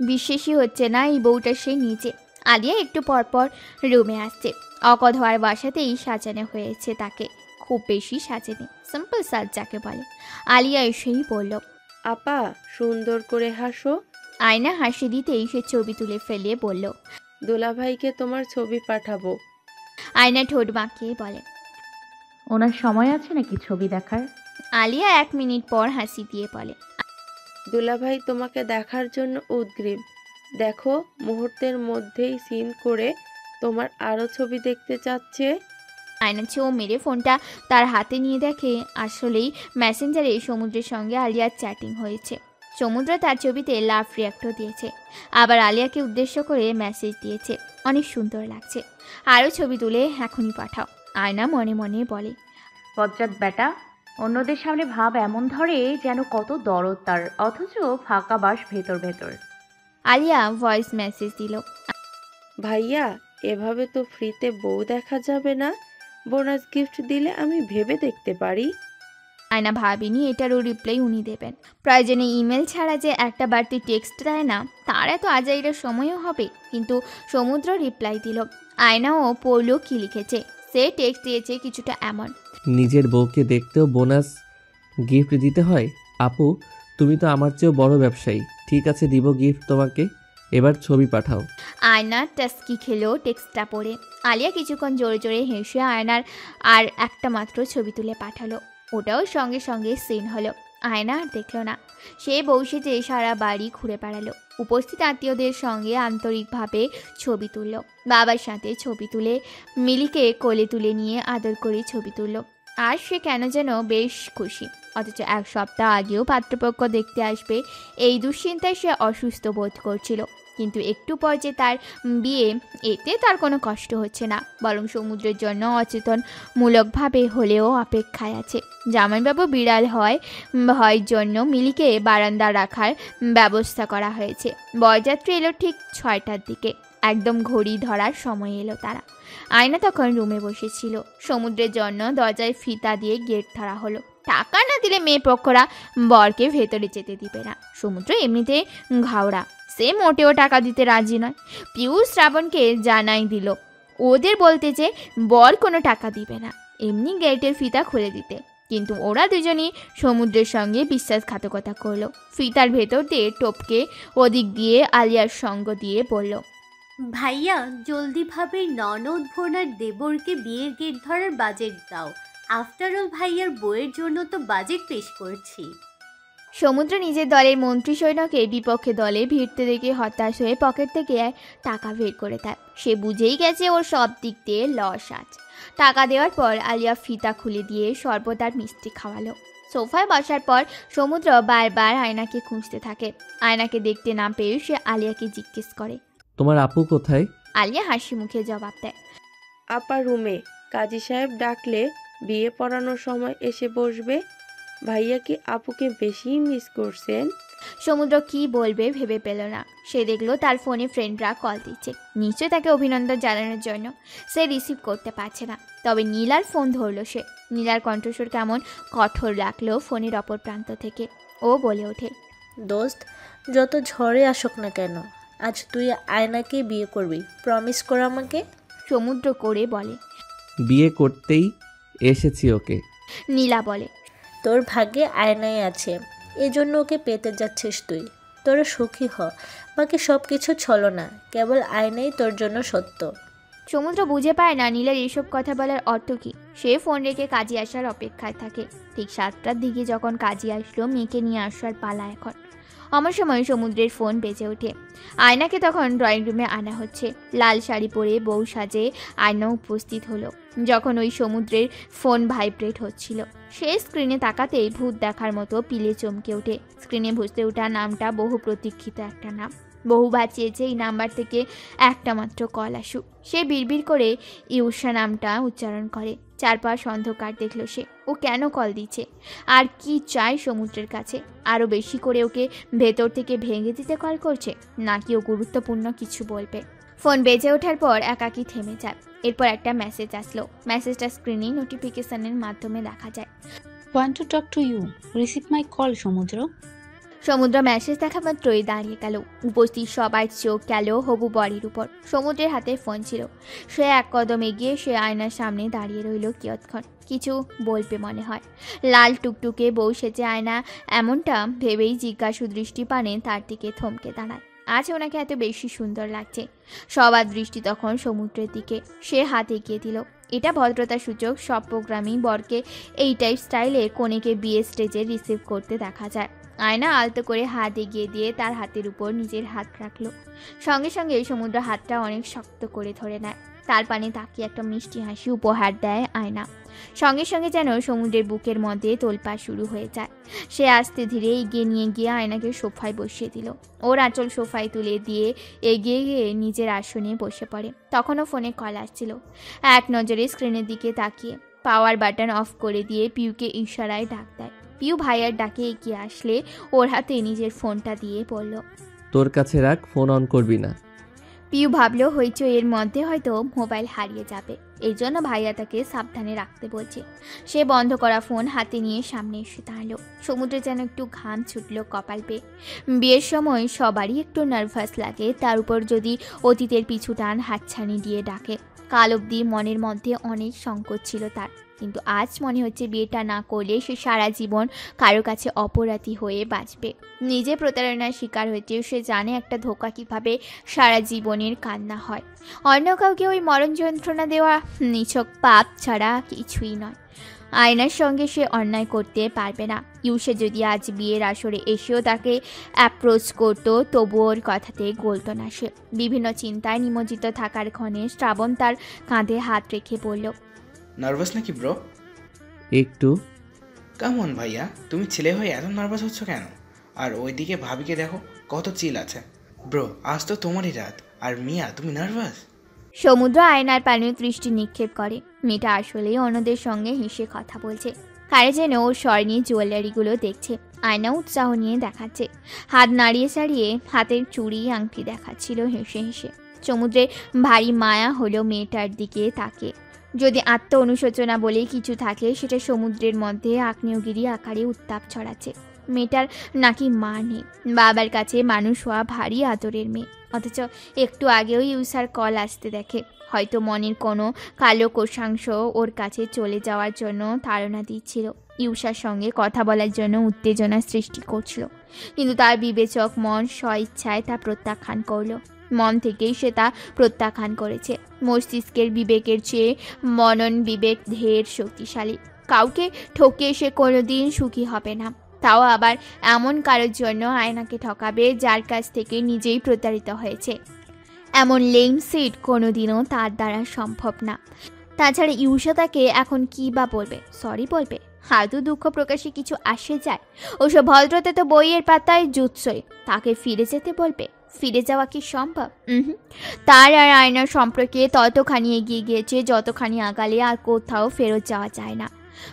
S4: বিশ্বাসই হচ্ছে না এই বউটা সে নিজে। আলিয়া একটু পরপর রুমে আসছে। অকধ হওয়ার বাসাতেই সাজানো হয়েছে তাকে, খুব বেশি সাজেনি, সিম্পল সাজ যাকে বলে। আলিয়া এসেই বলল।
S2: আপা, সুন্দর করে হাসো।
S4: আয়না হাসি দিতেই সে ছবি তুলে ফেলে বলল।
S2: দুলাভাইকে তোমার ছবি পাঠাবো।
S4: আয়না ঠোঁট বাঁকিয়ে বলে।
S6: ওনার সময় আছে নাকি ছবি দেখার?
S4: আলিয়া 1 মিনিট পর হাসি দিয়ে বলে।
S2: দুলাভাই তোমাকে দেখার জন্য উদগ্রীব। দেখো, মুহূর্তের মধ্যেই সিন করে তোমার আরো ছবি দেখতে চাচ্ছে।
S4: আয়না ছো মেরে ফোনটা তার হাতে নিয়ে দেখে আসলেই মেসেঞ্জারে সমুদ্রের সঙ্গে আলিয়ার চ্যাটিং হয়েছে। সমুদ্র তার ছবিতে লাভ রিয়াক্টও দিয়েছে, আবার আলিয়াকে উদ্দেশ্য করে মেসেজ দিয়েছে, অনেক সুন্দর লাগছে, আরও ছবি তুলে এখনই পাঠাও। আয়না মনে মনে বলে।
S6: বজ্জাত বেটা, অন্যদের সামনে ভাব এমন ধরে যেন কত দরদ তার, অথচ ফাঁকা বাস ভেতর ভেতর।
S4: আলিয়া ভয়েস মেসেজ দিল।
S2: ভাইয়া, এভাবে তো ফ্রিতে বউ দেখা যাবে না। বোনাস গিফট দিলে আমি ভেবে দেখতে পারি।
S4: আয়না ভাবিনি এটারও রিপ্লাই উনি দেবেন। প্রয়োজনে ইমেল ছাড়া যে একটা বাড়তি টেক্সট দেয় না, তার এত আজাইরের সময়ও হবে। কিন্তু সমুদ্র রিপ্লাই দিল। আয়নাও পড়ল কি লিখেছে। সে টেক্সট দিয়েছে কিছুটা এমন।
S3: নিজের বউকে দেখতেও বোনাস গিফট দিতে হয়? আপু, তুমি তো আমার চেয়েও বড় ব্যবসায়ী। ঠিক আছে, দিব গিফট তোমাকে, এবার ছবি পাঠাও।
S4: আয়না টাস্কি খেলো টেক্সটটা পড়ে। আলিয়া কিছুক্ষণ জোরে জোরে হেসে আয়নার আর একটা মাত্র ছবি তুলে পাঠালো। ওটাও সঙ্গে সঙ্গে সিন হলো। আয়না আর দেখলো না। সে বসে যে সারা বাড়ি ঘুরে বেড়ালো, উপস্থিত আত্মীয়দের সঙ্গে আন্তরিকভাবে ছবি তুলল, বাবার সাথে ছবি তুলে মিলিকে কোলে তুলে নিয়ে আদর করে ছবি তুলল। আর সে কেন যেন বেশ খুশি। অথচ 1 সপ্তাহ আগেও পাত্রপক্ষ দেখতে আসবে এই দুশ্চিন্তায় সে অসুস্থ বোধ করছিল। কিন্তু একটু পর যে তার বিয়ে, এতে তার কোনো কষ্ট হচ্ছে না, বরং সমুদ্রের জন্য অচেতনমূলকভাবে হলেও অপেক্ষায় আছে। জামাইবাবু বিড়াল হয় ভয়ের জন্য মিলিকে বারান্দা রাখার ব্যবস্থা করা হয়েছে। বরযাত্রী এলো ঠিক 6টার দিকে, একদম ঘড়ি ধরার সময় এলো তারা। আয়না তখন রুমে বসেছিল। সমুদ্রের জন্য দরজায় ফিতা দিয়ে গেট ধরা হলো। টাকা না দিলে মেয়ে পক্ষরা বরকে ভেতরে যেতে দিবে না। সমুদ্র এমনিতে ঘাওড়া, সে মোটেও টাকা দিতে রাজি নয়। পিয়ুষ শ্রাবণকে জানাই দিল ওদের বলতে যে বর কোনো টাকা দিবে না, এমনি গেটের ফিতা খুলে দিতে। কিন্তু ওরা দুজনই সমুদ্রের সঙ্গে বিশ্বাসঘাতকতা করলো। ফিতার ভেতর দিয়ে টপকে ওদিক দিয়ে আলিয়ার সঙ্গ দিয়ে বলল।
S7: ভাইয়া, জলদিভাবে ননদ ভোনার দেবরকে বিয়ের গেট ধরার বাজেট দাও। আফটার অল ভাইয়ার বইয়ের জন্য তো বাজেট পেশ করছি।
S4: সমুদ্র নিজের দলের মন্ত্রী সৈন্যকে বিপক্ষে দলে ভিড়তে দেখে হতাশ হয়ে পকেট থেকে টাকা বের করে দেয়। সে বুঝেই গেছে ওর সব দিক দিয়ে লস আছে। টাকা দেওয়ার পর আলিয়া ফিতা খুলে দিয়ে শরবত আর মিষ্টি খাওয়ালো। সোফায় বসার পর সমুদ্র বারবার আয়নাকে খুঁজতে থাকে। আয়নাকে দেখতে না পেয়ে সে আলিয়াকে জিজ্ঞেস করে,
S3: তোমার আপু কোথায়?
S4: আলিয়া হাসি মুখে জবাব দেয়,
S2: আপা রুমে, কাজী সাহেব ডাকলে বিয়ে পড়ানোর সময় এসে বসবে। ভাইয়া কি আপুকে বেশি মিস করছেন?
S4: সমুদ্র কি বলবে ভেবে পেল না। সে দেখলো তার ফোনে ফ্রেন্ডরা কল দিচ্ছে, নিশ্চয় তাকে অভিনন্দন জানানোর জন্য। সে রিসিভ করতে পারছে না, তবে নীলার ফোন ধরলো সে। নীলার কণ্ঠস্বর কেমন কঠোর লাগলো ফোনের অপর প্রান্ত থেকে। ও বলে ওঠে,
S10: দোস্ত, যত ঝড়ে আসুক না কেন, আজ তুই আয়নাকে বিয়ে করবি, প্রমিস কর আমাকে।
S4: সমুদ্র করে বলে,
S3: বিয়ে করতেই এসেছি ওকে।
S4: নীলা বলে,
S10: তোর ভাগ্যে আয়নাই আছে, এজন্য ওকে পেতে যাচ্ছিস তুই। তোরা সুখী হ, বাকি সব কিছু ছলনা, কেবল আয়নাই তোর জন্য সত্য।
S4: সমুদ্র বুঝে পায় না নীলার এসব কথা বলার অর্থ কী। সে ফোন রেখে কাজে আসার অপেক্ষায় থাকে। ঠিক 7টার দিকে যখন কাজে আসলো, মেয়েকে নিয়ে আসার পালা এখন। আমার সময় সমুদ্রের ফোন বেজে ওঠে। আয়নাকে তখন ড্রয়িং রুমে আনা হচ্ছে। লাল শাড়ি পরে বউ সাজে আয়না উপস্থিত হলো যখন ওই সমুদ্রের ফোন ভাইব্রেট হচ্ছিল। সে স্ক্রিনে তাকাতেই ভূত দেখার মতো পিলে চমকে ওঠে। স্ক্রিনে ভুসতে ওঠা নামটা বহু প্রতীক্ষিত একটা নাম। বহুবার চেয়েছে এই নাম্বার থেকে একটা মাত্র কল আসুক। সে বিড়বিড় করে ইউষা নামটা উচ্চারণ করে। চারপাশ অন্ধকার দেখলো সে। ও কেন কল দিচ্ছে? আর কি চায় সমুদ্রের কাছে? আরও বেশি করে ওকে ভেতর থেকে ভেঙে দিতে কল করছে, নাকি ও গুরুত্বপূর্ণ কিছু বলবে? ফোন বেজে ওঠার পর একাকী থেমে যায়। এরপর একটা মেসেজ আসলো। মেসেজটা স্ক্রিনে নোটিফিকেশনের মাধ্যমে দেখা যায়।
S11: Want to talk to you. Receive my call, সমুদ্র।
S4: সমুদ্র মেসেজ দেখা মাত্রই দাঁড়িয়ে গেল। উপস্থিত সবার চোখ গেল হবু বরের উপর। সমুদ্রের হাতে ফোন ছিল। সে এক কদম এগিয়ে সে আয়নার সামনে দাঁড়িয়ে রইল কিয়ৎক্ষণ। কিছু বলবে মনে হয়। লাল টুকটুকে বউ সেজে আয়না এমনটা ভেবেই জিজ্ঞাসু দৃষ্টিপানে তার দিকে থমকে দাঁড়ায়। আজ ওনাকে এত বেশি সুন্দর লাগছে। সবার দৃষ্টি তখন সমুদ্রের দিকে। সে হাত এগিয়ে দিল। এটা ভদ্রতার সূচক। সব প্রোগ্রামিং বরকে এই টাইপ স্টাইলে কনেকে বিয়ে স্টেজে রিসিভ করতে দেখা যায়। আয়না আলতো করে হাত এগিয়ে দিয়ে তার হাতের উপর নিজের হাত রাখলো। সঙ্গে সঙ্গে সমুদ্র হাতটা অনেক শক্ত করে ধরে নেয়। তার পানে তাকিয়ে একটা মিষ্টি হাসি উপহার দেয় আয়না। সঙ্গে সঙ্গে যেন সমুদ্রের বুকের মধ্যে তোলপাড় শুরু হয়ে যায়। সে আস্তে ধীরে এগিয়ে নিয়ে গিয়ে আয়নাকে সোফায় বসিয়ে দিল। ওর আঁচল সোফায় তুলে দিয়ে এগিয়ে গিয়ে নিজের আসনে বসে পড়ে। তখনও ফোনে কল আসছিল। এক নজরে স্ক্রিনের দিকে তাকিয়ে পাওয়ার বাটন অফ করে দিয়ে পিউকে ইশারায় ডাক দেয়। পিউ ভাইয়ার ডাকে এগিয়ে আসলে ওর হাতে নিজের ফোনটা দিয়ে বলল,
S3: তোর কাছে রাখ, ফোন অন করবি না।
S4: পিউ ভাবলো হয়তো এর মধ্যে হয়তো মোবাইল হারিয়ে যাবে, এই জন্য ভাইয়া তাকে সাবধানে রাখতে বলছে। সে বন্ধ করা ফোন হাতে নিয়ে সামনে এসে দাঁড়ালো। সমুদ্রে যেন একটু ঘাম ছুটলো কপাল পেয়ে। বিয়ের সময় সবারই একটু নার্ভাস লাগে, তার উপর যদি অতীতের পিছু টান হাতছানি দিয়ে ডাকে। কাল অবধি মনের মধ্যে অনেক সংকোচ ছিল তার, কিন্তু আজ মনে হচ্ছে বিয়েটা না করলে সে সারা জীবন কারো কাছে অপরাধী হয়ে বাঁচবে। নিজে প্রতারণার শিকার হয়েছে, সে জানে একটা ধোঁকা কীভাবে সারা জীবনের কান্না হয়। অন্য কাউকে ওই মরণ যন্ত্রণা দেওয়া নিছক পাপ ছাড়া কিছুই নয়। আয়নার সঙ্গে সে অন্যায় করতে পারবে না। ইউসে যদি আজ বিয়ের আসরে এসেও তাকে অ্যাপ্রোচ করতো, তবুও ওর কথাতে গলতো না সে। বিভিন্ন চিন্তায় নিমজ্জিত থাকার ক্ষণে শ্রাবণ তার কাঁধে হাত রেখে বলল,
S9: নার্ভাস নাকি ব্রো?
S3: একটু।
S9: কেমন ভাইয়া, তুমি ছেলে হয়ে এত নার্ভাস হচ্ছ কেন? আর ওইদিকে ভাবিকে দেখো, কত চিল আছে। ব্রো, আজ তো তোমারই রাত, আর মিয়া তুমি নার্ভাস?
S4: সমুদ্র আয়নার পানে দৃষ্টি নিক্ষেপ করে। মেয়েটা আসলেই অন্যদের সঙ্গে হেসে কথা বলছে। কারে যেন ওর স্বর্ণীয় জুয়েলারিগুলো দেখছে। আয়না উৎসাহ নিয়ে দেখাচ্ছে। হাত নাড়িয়ে ছাড়িয়ে হাতের চুড়ি আংটি দেখাচ্ছিল হেসে হেসে। সমুদ্রে ভারী মায়া হলো মেয়েটার দিকে তাকে। যদি আত্ম অনুশোচনা বলে কিছু থাকে, সেটা সমুদ্রের মধ্যে আগ্নেয়গিরি আকারে উত্তাপ ছড়াচ্ছে। মেয়েটার নাকি মা নেই। বাবার কাছে মানুষ হওয়া ভারী আদরের মেয়ে, অথচ একটু আগেও ইউসার কল আসতে দেখে। হয়তো মনের কোনো কালো কোষাংশ ওর কাছে চলে যাওয়ার জন্য তাড়না দিচ্ছিল, ইউসার সঙ্গে কথা বলার জন্য উত্তেজনা সৃষ্টি করছিল। কিন্তু তার বিবেচক মন স্বইচ্ছায় তা প্রত্যাখ্যান করলো। মন থেকেই সে তা প্রত্যাখ্যান করেছে। মস্তিষ্কের বিবেকের চেয়ে মনন বিবেক ঢের শক্তিশালী। কাউকে ঠকিয়ে সে কোনোদিন সুখী হবে না, তাও আবার এমন কারোর জন্য আয়নাকে ঠকাবে যার কাছ থেকে নিজেই প্রতারিত হয়েছে। এমন লেম সেট কোনোদিনও তার দ্বারা সম্ভব না। তাছাড়া ইউসা তাকে এখন কী বা বলবে? সরি বলবে? হাতু দুঃখ প্রকাশে কিছু আসে যায়? ওসব ভদ্রতা তো বইয়ের পাতায় জুৎসই। তাকে ফিরে যেতে বলবে? ফিরে যাওয়া কি সম্ভব? তার আর আয়নার সম্পর্কে ততখানি এগিয়ে গিয়েছে যতখানি আগালে আর কোথাও ফেরত যাওয়া যায় না।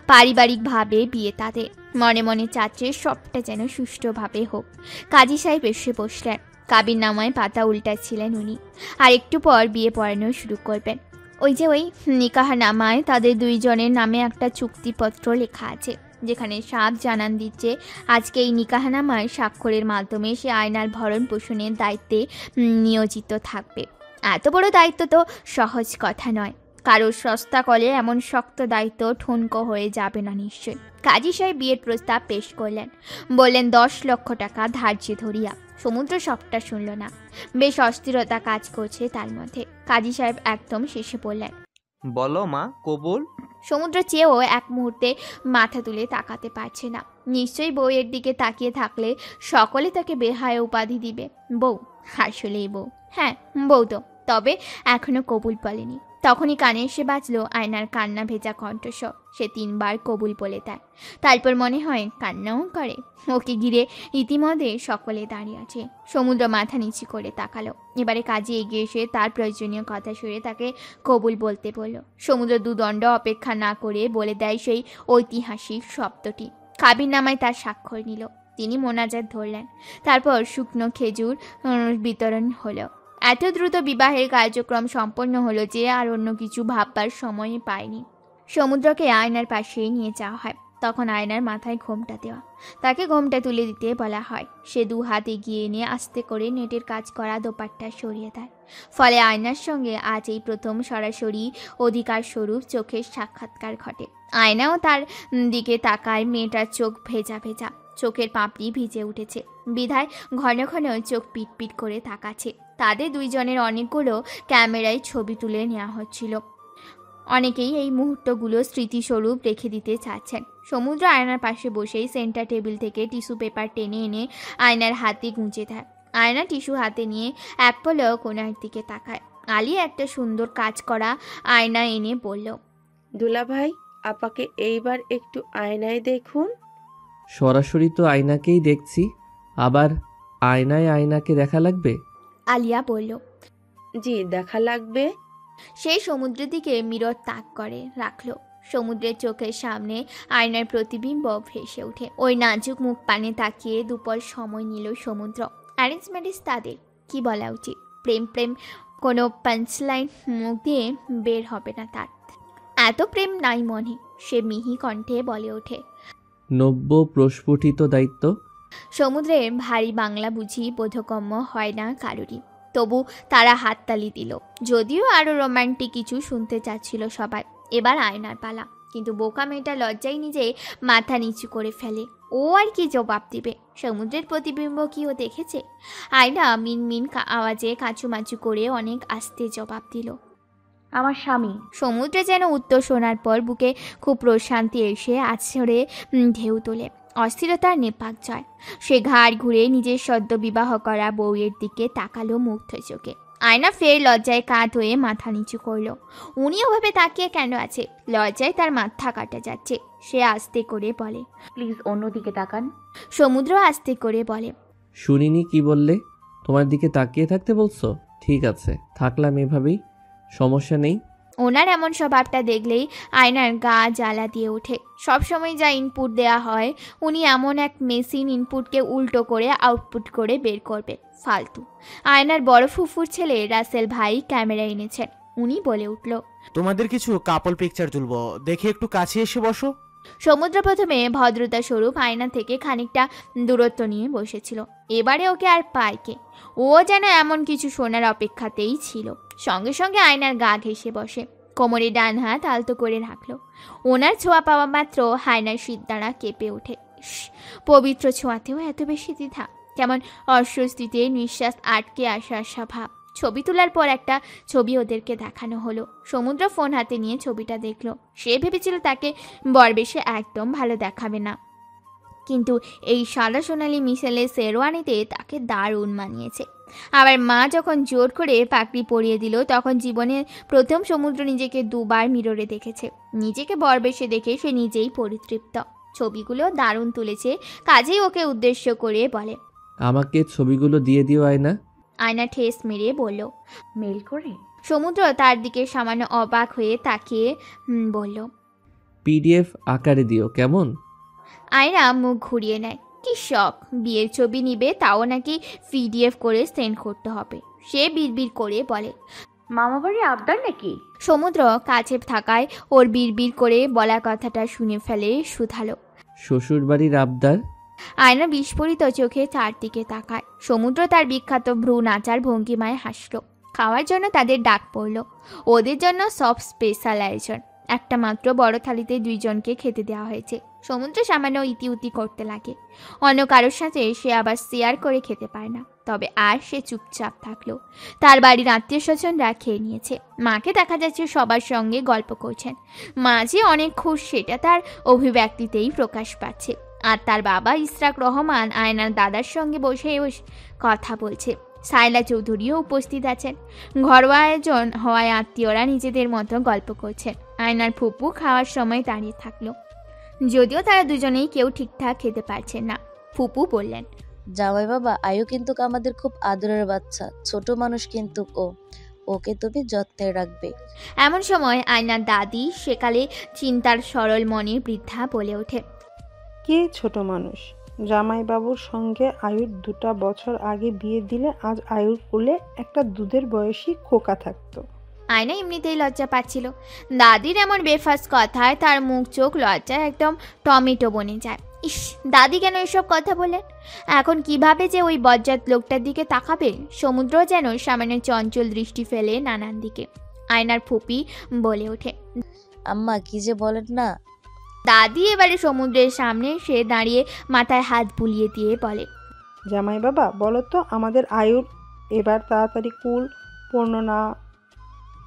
S4: পারিবারিকভাবে বিয়ে তাদের। মনে মনে চাচ্ছে সবটা যেন সুষ্ঠুভাবে হোক। কাজী সাহেব এসে বসলেন। কাবিননামায় পাতা উল্টাচ্ছিলেন উনি। আর একটু পর বিয়ে পড়ানো শুরু করবেন। ওই নিকাহনামায় তাদের দুইজনের নামে একটা চুক্তিপত্র লেখা আছে, যেখানে সাপ জানান দিচ্ছে আজকে এই নিকাহনামায় স্বাক্ষরের মাধ্যমে সে আয়নার ভরণ পোষণের দায়িত্বে নিয়োজিত থাকবে। এত বড় দায়িত্ব তো সহজ কথা নয়। কারোর সস্তা কলে এমন শক্ত দায়িত্ব ঠুনকো হয়ে যাবে না নিশ্চয়। কাজী সাহেব বিয়ের প্রস্তাব পেশ করলেন। বললেন 10 লক্ষ টাকা ধার্য ধরিয়া। সমুদ্র সবটা শুনল না। বেশ অস্থিরতা কাজ করছে তার মধ্যে। কাজী সাহেব একদম শেষে বললেন,
S12: বলো মা, কবুল।
S4: সমুদ্র চেয়েও এক মুহূর্তে মাথা তুলে তাকাতে পারছে না। নিশ্চয়ই বউয়ের দিকে তাকিয়ে থাকলে সকলে তাকে বেহায়া উপাধি দিবে। বউ, আসলেই বউ। হ্যাঁ, বউ তো, তবে এখনো কবুল বলেনি। তখনই কানে এসে বাজলো আয়নার কান্না ভেজা কণ্ঠস্বর। সে 3 বার কবুল বলে দেয়। তারপর মনে হয় কান্নাও করে। ওকে ঘিরে ইতিমধ্যে সকলে দাঁড়িয়ে আছে। সমুদ্র মাথা নিচু করে তাকালো। এবারে কাজে এগিয়ে এসে তার প্রয়োজনীয় কথা শুনে তাকে কবুল বলতে বলল। সমুদ্র দুদণ্ড অপেক্ষা না করে বলে দেয় সেই ঐতিহাসিক শব্দটি। কাবিননামায় তার স্বাক্ষর নিল। তিনি মোনাজাত ধরলেন। তারপর শুকনো খেজুর বিতরণ হলো। এত দ্রুত বিবাহের কার্যক্রম সম্পন্ন হলো যে আর অন্য কিছু ভাববার সময় পায়নি। সমুদ্রকে আয়নার পাশে নিয়ে যাওয়া হয়। তখন আয়নার মাথায় ঘোমটা দেওয়া। তাকে ঘোমটা তুলে দিতে বলা হয়। সে 2 হাত এগিয়ে এনে আস্তে করে নেটের কাজ করা দোপাট্টা সরিয়ে দেয়। ফলে আয়নার সঙ্গে আজ এই প্রথম সরাসরি অধিকার স্বরূপ চোখের সাক্ষাৎকার ঘটে। আয়নাও তার দিকে তাকায়। মেয়েটার চোখ ভেজা ভেজা, চোখের পাপড়ি ভিজে উঠেছে বিধায় ঘন ঘন চোখ পিটপিট করে তাকাচ্ছে। তাদের দুইজনের অনেকগুলো ক্যামেরায় ছবি তুলে নেওয়া হচ্ছিল। অনেকেই এই মুহূর্তগুলো স্মৃতিস্বরূপ রেখে দিতে চাচ্ছেন। সমুদ্র আয়নার পাশে বসেই সেন্টার টেবিল থেকে টিস্যু পেপার টেনে এনে আয়নার হাতে গুঁজে দেয়। আয়না টিস্যু হাতে নিয়ে এক পলক কোণার দিকে তাকায়। আলী একটা সুন্দর কাজ করা আয়না এনে বলল,
S2: দুলাভাই, আপাকে এইবার একটু আয়নায় দেখুন।
S3: সরাসরি তো আয়নাকেই দেখছি, আবার আয়নায় আয়নাকে দেখা লাগবে?
S4: আলিয়া বলল,
S2: জি, দেখা লাগবে।
S4: সেই সমুদ্রের দিকে মিরর তাক করে রাখলো। সমুদ্রের চোখের সামনে আয়নার প্রতিবিম্ব ভেসে ওঠে। ওই নাজুক মুখ পানে তাকিয়ে দুপল সময় নিল সমুদ্র। অ্যারেঞ্জ ম্যারেজ তাদের কি বলা উচিত? প্রেম প্রেম কোনো পাঞ্চলাইন মুখ দিয়ে বের হবে না তার। এত প্রেম নাই মনে। সে মিহি কণ্ঠে বলে ওঠে,
S3: নব্য প্রস্ফুটিত দায়িত্ব।
S4: সমুদ্রের ভারী বাংলা বুঝি বোধগম্য হয় না কারোরই। তবু তারা হাততালি দিল। যদিও আরও রোমান্টিক কিছু শুনতে চাচ্ছিল সবাই। এবার আয়নার পালা। কিন্তু বোকা মেয়েটা লজ্জায় নিজে মাথা নিচু করে ফেলে। ও আর কি জবাব দিবে? সমুদ্রের প্রতিবিম্ব কি ও দেখেছে? আয়না মিনমিন আওয়াজে কাঁচুমাচু করে অনেক আস্তে জবাব দিল,
S6: আমার স্বামী।
S4: সমুদ্রে যেন উত্তর শোনার পর বুকে খুব প্রশান্তি এসে আছড়ে ঢেউ তোলে। অস্থিরতার নেপাক জয়। সে ঘাড় ঘুরে নিজের সদ্য বিবাহ করা বউয়ের দিকে তাকালো মুগ্ধ চোখে। আয়না ফের লজ্জায় কাত হয়ে মাথা নিচু করল। উনি ওভাবে তাকিয়ে কেন আছে? লজ্জায় তার মাথা কাটা যাচ্ছে। সে আস্তে করে বলে,
S6: প্লিজ অন্যদিকে তাকান।
S4: সমুদ্র আস্তে করে বলে,
S3: শুনিনি কি বললে? তোমার দিকে তাকিয়ে থাকতে বলছো? ঠিক আছে, থাকলাম এভাবেই, সমস্যা নেই।
S4: ওনার এমন স্বভাবটা দেখলেই আয়নার গা জ্বালা দিয়ে ওঠে। সবসময় যা ইনপুট দেয়া হয় উনি এমন এক মেশিন ইনপুটকে উল্টো করে আউটপুট করে বের করবে। ফালতু। আয়নার বড় ফুফুর ছেলে রাসেল ভাই ক্যামেরা এনেছেন। উনি বলে উঠল,
S13: তোমাদের কিছু কাপল পিকচার তুলবো, দেখে একটু কাছে এসে বসো।
S4: সমুদ্র প্রথমে ভদ্রতা স্বরূপ আয়না থেকে খানিকটা দূরত্ব নিয়ে বসেছিল। এবারে ওকে আর পায় কে? ও যেন এমন কিছু শোনার অপেক্ষাতেই ছিল। সঙ্গে সঙ্গে আয়নার গা ঘেঁষে বসে কোমরে ডান হাত আলতো করে রাখলো। ওনার ছোঁয়া পাওয়া মাত্র আয়নার শীতদাঁড়া কেঁপে ওঠে। পবিত্র ছোঁয়াতেও এত বেশি দ্বিধা, কেমন অস্বস্তিতে নিঃশ্বাস আটকে আসা ভাব। ছবি তোলার পর একটা ছবি ওদেরকে দেখানো হলো। সমুদ্র ফোন হাতে নিয়ে ছবিটা দেখলো। সে ভেবেছিল তাকে বরবেশে একদম ভালো দেখাবে না, কিন্তু এই সাদা সোনালি মিশেলের শেরওয়ানিতে তাকে দারুণ মানিয়েছে। আবার মা যখন জোর করে পাগড়ি পরিয়ে দিল, তখন জীবনে প্রথম সমুদ্র নিজেকে 2 বার মিররে দেখেছে। নিজেকে বরবেশে দেখে সে নিজেই পরিতৃপ্ত। ছবিগুলো দারুণ তুলেছে। কাজেই ওকে উদ্দেশ্য করে বলে,
S3: আমাকে ছবিগুলো দিয়ে দিও আয়না।
S4: আয়না ঠেস মেরে বলল,
S6: মেল করে।
S4: সমুদ্র তার দিকে সামান্য অবাক হয়ে তাকিয়ে বলল,
S3: PDF আকারে দিও কেমন?
S4: আয়না মুখ ঘুরিয়ে নেয়। কি শখ, বিয়ের ছবি নিবে তাও নাকি PDF করে সেন্ড করতে হবে। সে বিড়বিড় করে বলে,
S6: মামাবাড়ি আবদার নাকি?
S4: সমুদ্র কাছে থাকায় ওর বিড়বিড় করে বলা কথাটা শুনে ফেলে শুধালো।
S3: শ্বশুরবাড়ির আবদার?
S4: আয়না বিস্ফোরিত চোখে চারদিকে তাকায়। সমুদ্র তার বিখ্যাত ভ্রু নাচার ভঙ্গিমায় হাসল। খাওয়ার জন্য তাদের ডাক পড়ল। ওদের জন্য সব স্পেশাল আয়োজন। একটা মাত্র বড় থালিতে 2 জনকে খেতে দেওয়া হয়েছে। সমুদ্র সামান্য ইতিউতি করতে লাগে। অন্য কারোর সাথে সে আবার শেয়ার করে খেতে পারে না। তবে আর সে চুপচাপ থাকলো। তার বাড়ির আত্মীয় স্বজনরা খেয়ে নিয়েছে। মাকে দেখা যাচ্ছে সবার সঙ্গে গল্প করছেন। মা যে অনেক খুশ সেটা তার অভিব্যক্তিতেই প্রকাশ পাচ্ছে। আর তার বাবা ইসরাক রহমান আয়নার দাদার সঙ্গে বসে কথা বলছে। সাইলা চৌধুরীও উপস্থিত আছেন। ঘরোয়া আয়োজন হওয়ায় আত্মীয়রা নিজেদের মতো গল্প করছেন। আয়নার ফুপু খাওয়ার সময় দাঁড়িয়ে থাকলো। যদিও তারা দুজনেই কেউ ঠিকঠাক খেতে পারছেন না। ফুপু বললেন,
S14: জামাই বাবা, আয়ু কিন্তু আমাদের খুব আদরের বাচ্চা, ছোট মানুষ কিন্তু ওকে তুমি যত্নে রাখবে।
S4: এমন সময় আয়নার দাদি সেকালে চিন্তার সরল মনের বৃদ্ধা বলে ওঠে,
S15: কে ছোট মানুষ? জামাইবাবুর সঙ্গে আয়ুর 2টা বছর আগে বিয়ে দিলে আজ আয়ুর কোলে একটা দুধের বয়সী খোকা থাকতো।
S4: আয়না এমনিতেই লজ্জা পাচ্ছিল। দাদির এমন বেফাস কথায় তার মুখ চোখ লজ্জায় একদম টমেটো বনে যায়। ইস, দাদি কেন এসব কথা বলেন? এখন কিভাবে যে ওই বজ্জাত লোকটার দিকে তাকাবে? সমুদ্র যেন সামান্য চঞ্চল দৃষ্টি ফেলে নানান দিকে। আয়নার ফুপি বলে ওঠে,
S14: আম্মা কি যে বলেন না।
S4: দাদি এবারে সমুদ্রের সামনে সে দাঁড়িয়ে মাথায় হাত বুলিয়ে দিয়ে বলে,
S15: জামাই বাবা বলো তো, আমাদের আয়ুর এবার তাড়াতাড়ি কুল পূর্ণ না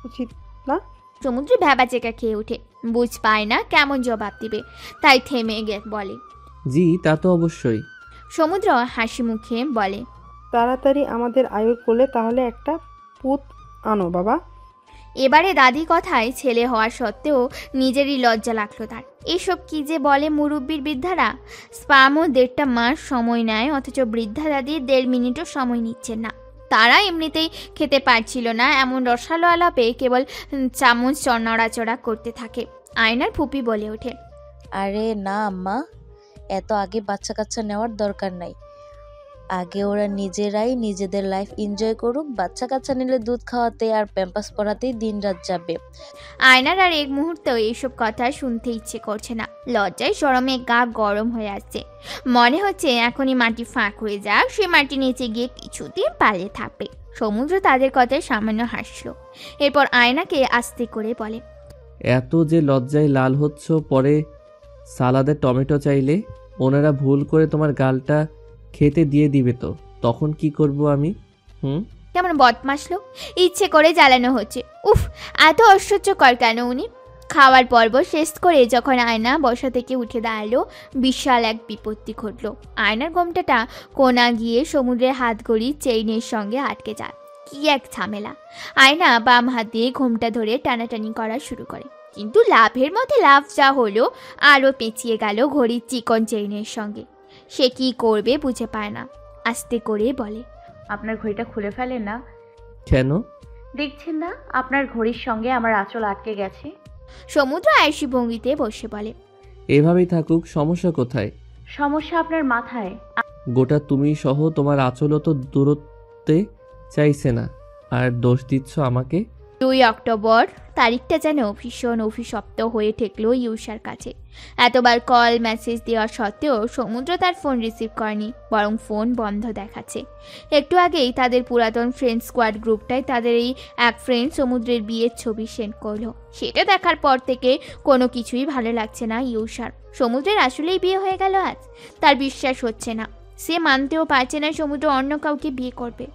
S15: উচিত না?
S4: সমুদ্র ভ্যাবাচেকা খেয়ে ওঠে। বুঝ পায় না কেমন জবাব দিবে, তাই থেমে বলে,
S3: জি তা তো অবশ্যই।
S4: সমুদ্র হাসি মুখে বলে,
S15: তাড়াতাড়ি আমাদের আয়ুর কোলে তাহলে একটা পুত আনো বাবা।
S4: এবারে দাদি কথায় ছেলে হওয়া সত্ত্বেও নিজেরই লজ্জা লাগলো তার। এসব কি যে বলে মুরব্বীর বৃদ্ধারা। স্পামও 1.5 মাস সময় নেয়, অথচ বৃদ্ধা দাদি 1.5 মিনিটও সময় নিচ্ছেন না। তারা এমনিতেই খেতে পারছিল না, এমন রসালো আলাপে কেবল চামচ নড়াচড়া করতে থাকে। আয়নার ফুপি বলে ওঠে,
S14: আরে না আম্মা, এত আগে বাচ্চা কাচ্চা নেওয়ার দরকার নাই। আগে ওরা নিজেরাই নিজেদের লাইফ এনজয় করুক। বাচ্চা কাচ্চা নিলে দুধ খাওয়াতে আর প্যাম্পাস পরাতেই দিন রাত যাবে।
S4: আয়নার আর এক মুহূর্তেও এইসব কথা শুনতে ইচ্ছে করছে না। লজ্জায় শরমে গা গরম হয়ে আসছে। মনে হচ্ছে এখনই মাটি ফাঁক হয়ে যাক, সে মাটি নিচে গিয়ে কিছুদিন পালিয়ে থাকবে। সমুদ্র তাদের কথায় সামান্য হাসল। এরপর আয়নাকে আস্তে করে বলে,
S3: এত যে লজ্জায় লাল হচ্ছ, পরে সালাদে টমেটো চাইলে ওনারা ভুল করে তোমার গালটা খেতে দিয়ে দিবে তো তখন কি করব আমি?
S4: কেমন বদমাশ লোক, ইচ্ছে করে জ্বালানো হচ্ছে। উফ, এত অসহ্যকর কেন উনি? খাওয়ার পর্ব শেষ করে যখন আয়না বসা থেকে উঠে দাঁড়ালো, বিশাল এক বিপত্তি ঘটল। আয়নার গোমটাটা কোনা গিয়ে সমুদ্রের হাতঘড়ির চেইনের সঙ্গে আটকে যায়। কি এক ঝামেলা! আয়না বাম হাত দিয়ে ঘোমটা ধরে টানাটানি করা শুরু করে, কিন্তু লাভের মধ্যে লাভ যা হলো, আরও পেঁচিয়ে গেল ঘড়ির চিকন চেইনের সঙ্গে। সে কি করবে বুঝে পায় না। আস্তে করে বলে,
S6: আপনার ঘড়িটা খুলে ফেলেন না।
S3: কেন?
S6: দেখছেন না আপনার ঘড়ির সঙ্গে আমার আঁচল আটকে গেছে।
S4: সমুদ্র আয়েশি ভঙ্গিতে বসে বলে,
S3: এভাবেই থাকুক, সমস্যা কোথায়?
S6: সমস্যা আপনার মাথায়।
S3: গোটা তুমি সহ তোমার আঁচলও তো দূরত্বে চাইছে না, আর দোষ দিচ্ছ আমাকে।
S4: 2 অক্টোবর তারিখটা যেন ভীষণ অভিশপ্ত হয়ে ঠেকলো ইউসার কাছে। এতবার কল মেসেজ দেওয়া সত্ত্বেও সমুদ্র তার ফোন রিসিভ করেনি, বরং ফোন বন্ধ দেখাচ্ছে। একটু আগেই তাদের পুরাতন ফ্রেন্ড স্কোয়াড গ্রুপটায় তাদের এই এক ফ্রেন্ড সমুদ্রের বিয়ের ছবি সেন্ড করলো। সেটা দেখার পর থেকে কোনো কিছুই ভালো লাগছে না ইউসার। সমুদ্রের আসলেই বিয়ে হয়ে গেল আজ। তার বিশ্বাস হচ্ছে না। সে মানতেও পারছে না সমুদ্র অন্য কাউকে বিয়ে করবে।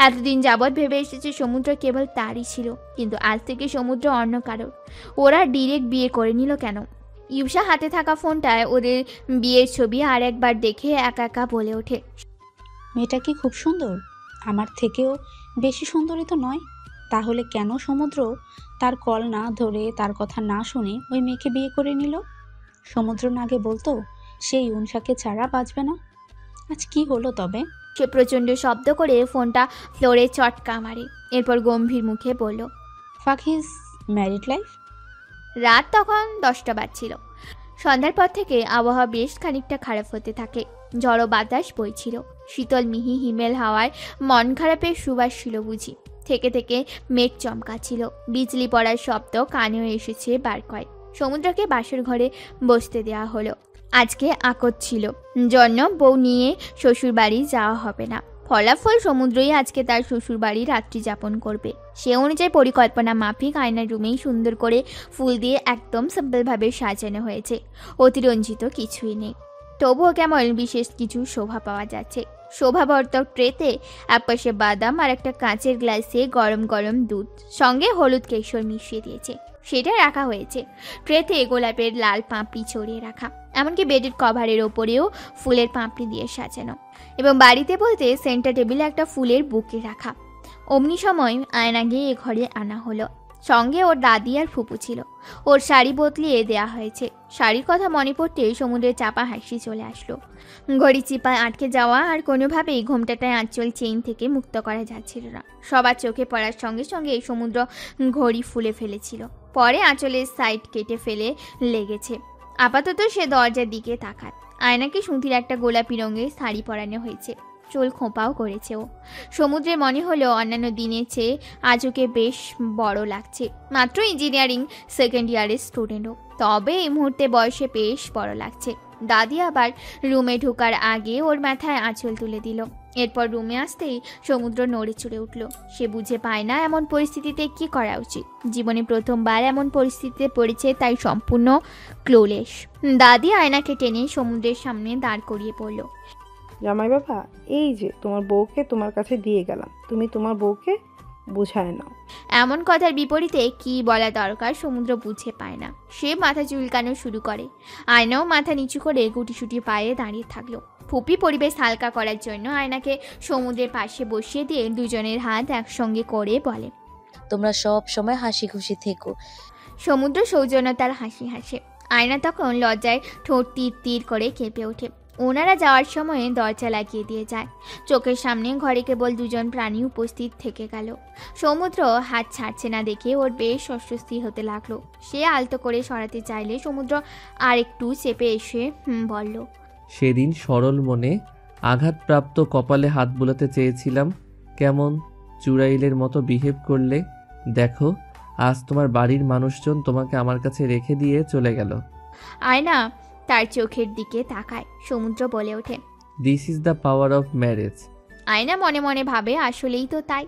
S4: এতদিন যাবৎ ভেবে এসেছে সমুদ্র কেবল তারই ছিল, কিন্তু আজ থেকে সমুদ্র অন্য কারোর। ওরা ডিরেক্ট বিয়ে করে নিল কেন? ইউসা হাতে থাকা ফোনটায় ওদের বিয়ের ছবি আর একবার দেখে একা একা বলে ওঠে,
S11: মেয়েটা কি খুব সুন্দর? আমার থেকেও বেশি সুন্দরী তো নয়? তাহলে কেন সমুদ্র তার কল না ধরে, তার কথা না শুনে ওই মেয়েকে বিয়ে করে নিল? সমুদ্র না আগে বলতো সে ইউনসাকে ছাড়া বাঁচবে না? আজ কি হলো তবে?
S4: সে প্রচণ্ড শব্দ করে ফোনটা ফ্লোরে চটকা মারে। এরপর গম্ভীর মুখে বলল,
S11: ফাক হিজ ম্যারিড লাইফ।
S4: রাত তখন 10টা বাজছিল। সন্ধ্যার পর থেকে আবহাওয়া বেশ খানিকটা খারাপ হতে থাকে। ঝড়ো বাতাস বইছিল, শীতল মিহি হিমেল হাওয়ায় মন খারাপের সুবাস ছিল বুঝি। থেকে থেকে মেঘ চমকাছিল, বিজলি পড়ার শব্দ কানেও এসেছে বার কয়। সমুদ্রকে বাসর ঘরে বসতে দেওয়া হলো। আজকে আকত ছিল, জন্য বউ নিয়ে শ্বশুর বাড়ি যাওয়া হবে না। ফলাফল সমুদ্রই আজকে তার শ্বশুর বাড়ি রাত্রি যাপন করবে। সে অনুযায়ী পরিকল্পনা মাফিক আয়নার রুমেই সুন্দর করে ফুল দিয়ে একদম সিম্পলভাবে সাজানো হয়েছে। অতিরঞ্জিত কিছুই নেই, তবুও কেমন বিশেষ কিছু শোভা পাওয়া যাচ্ছে। শোভাবর্ধক ট্রেতে একপাশে বাদাম আর একটা কাঁচের গ্লাসে গরম গরম দুধ, সঙ্গে হলুদ কেশর মিশিয়ে দিয়েছে, সেটা রাখা হয়েছে। ট্রেতে গোলাপের লাল পাপড়ি ছড়িয়ে রাখা, এমনকি বেডের কভারের ওপরেও ফুলের পাপড়ি দিয়ে সাজানো, এবং বাড়িতে বলতে সেন্টার টেবিলে একটা ফুলের বুকে রাখা। অমনি সময় আয়না গিয়ে এ ঘরে আনা হলো। সঙ্গে ওর দাদি আর ফুপু ছিল। ওর শাড়ি বদলিয়ে দেয়া হয়েছে। শাড়ির কথা মনে পড়তে সমুদ্রের চাপা হাসি চলে আসলো। ঘড়ি চিপায় আটকে যাওয়া আর কোনোভাবেই ঘোমটাটায় আঁচল চেইন থেকে মুক্ত করা যাচ্ছিল না। সবার চোখে পড়ার সঙ্গে সঙ্গে এই সমুদ্র ঘড়ি ফুলে ফেলেছিল, পরে আঁচলের সাইড কেটে ফেলে লেগেছে। আপাতত সে দরজার দিকে তাকায়। আয়নাকে সুতির একটা গোলাপি রঙের শাড়ি পরানো হয়েছে, চুল খোঁপাও করেছে ও। সমুদ্রের মনে হলো অন্যান্য দিনের চেয়ে আজ ওকে বেশ বড় লাগছে। মাত্র ইঞ্জিনিয়ারিং সেকেন্ড ইয়ারের স্টুডেন্টও, তবে এই মুহূর্তে বয়সে বেশ বড় লাগছে। দাদি আবার রুমে ঢোকার আগে ওর মাথায় আঁচল তুলে দিল। এরপর রুমে আসতেই সমুদ্র নড়ে চড়ে উঠল। সে বুঝে পায় না এমন পরিস্থিতিতে কি করা উচিত। জীবনে প্রথমবার এমন পরিস্থিতিতে পড়েছে, তাই সম্পূর্ণ ক্লুলেস। দাদি আয়নাকে টেনে সমুদ্রের সামনে দাঁড় করিয়ে পড়ল।
S15: জামাই বাবা, এই যে তোমার বউকে তোমার কাছে দিয়ে গেলাম, তুমি তোমার বউকে বুঝায় নাও।
S4: এমন কথার বিপরীতে কি বলা দরকার সমুদ্র বুঝে পায় না। সে মাথা চুলকানো শুরু করে। আয়নাও মাথা নিচু করে গুটিসুটি পায়ে দাঁড়িয়ে থাকলো। ফুপি পরিবেশ হালকা করার জন্য আয়নাকে সমুদ্রের পাশে বসিয়ে দিয়ে দুজনের হাত একসঙ্গে করে বলে,
S14: তোমরা সব সময় হাসি খুশি থেকো।
S4: সমুদ্র সৌজন্যতার হাসি হাসে। আয়না তখন লজ্জায় ঠোঁট তীর তীর করে কেঁপে ওঠে। ওনারা যাওয়ার সময় দরজা লাগিয়ে দিয়ে যায়। চোখের সামনে ঘরে কেবল দুজন প্রাণী উপস্থিত থেকে গেল। সমুদ্র হাত ছাড়ছে না দেখে ওর বেশ অস্বস্তি হতে লাগলো। সে আলতো করে সরাতে চাইলে সমুদ্র আর একটু চেপে এসে বলল,
S3: সেদিন সরল মনে আঘাতপ্রাপ্ত কপালে হাত বুলাতে চেয়েছিলাম, কেমন চুড়াইলের মতো বিহেভ করলে। দেখো আজ তোমার বাড়ির মানুষজন তোমাকে আমার কাছে রেখে দিয়ে চলে গেল।
S4: আয়না তার চোখের দিকে তাকায়। সমুদ্র বলে ওঠে,
S3: this is the power of marriage.
S4: আয়না মনে মনে ভাবে, আসলেই তো তাই।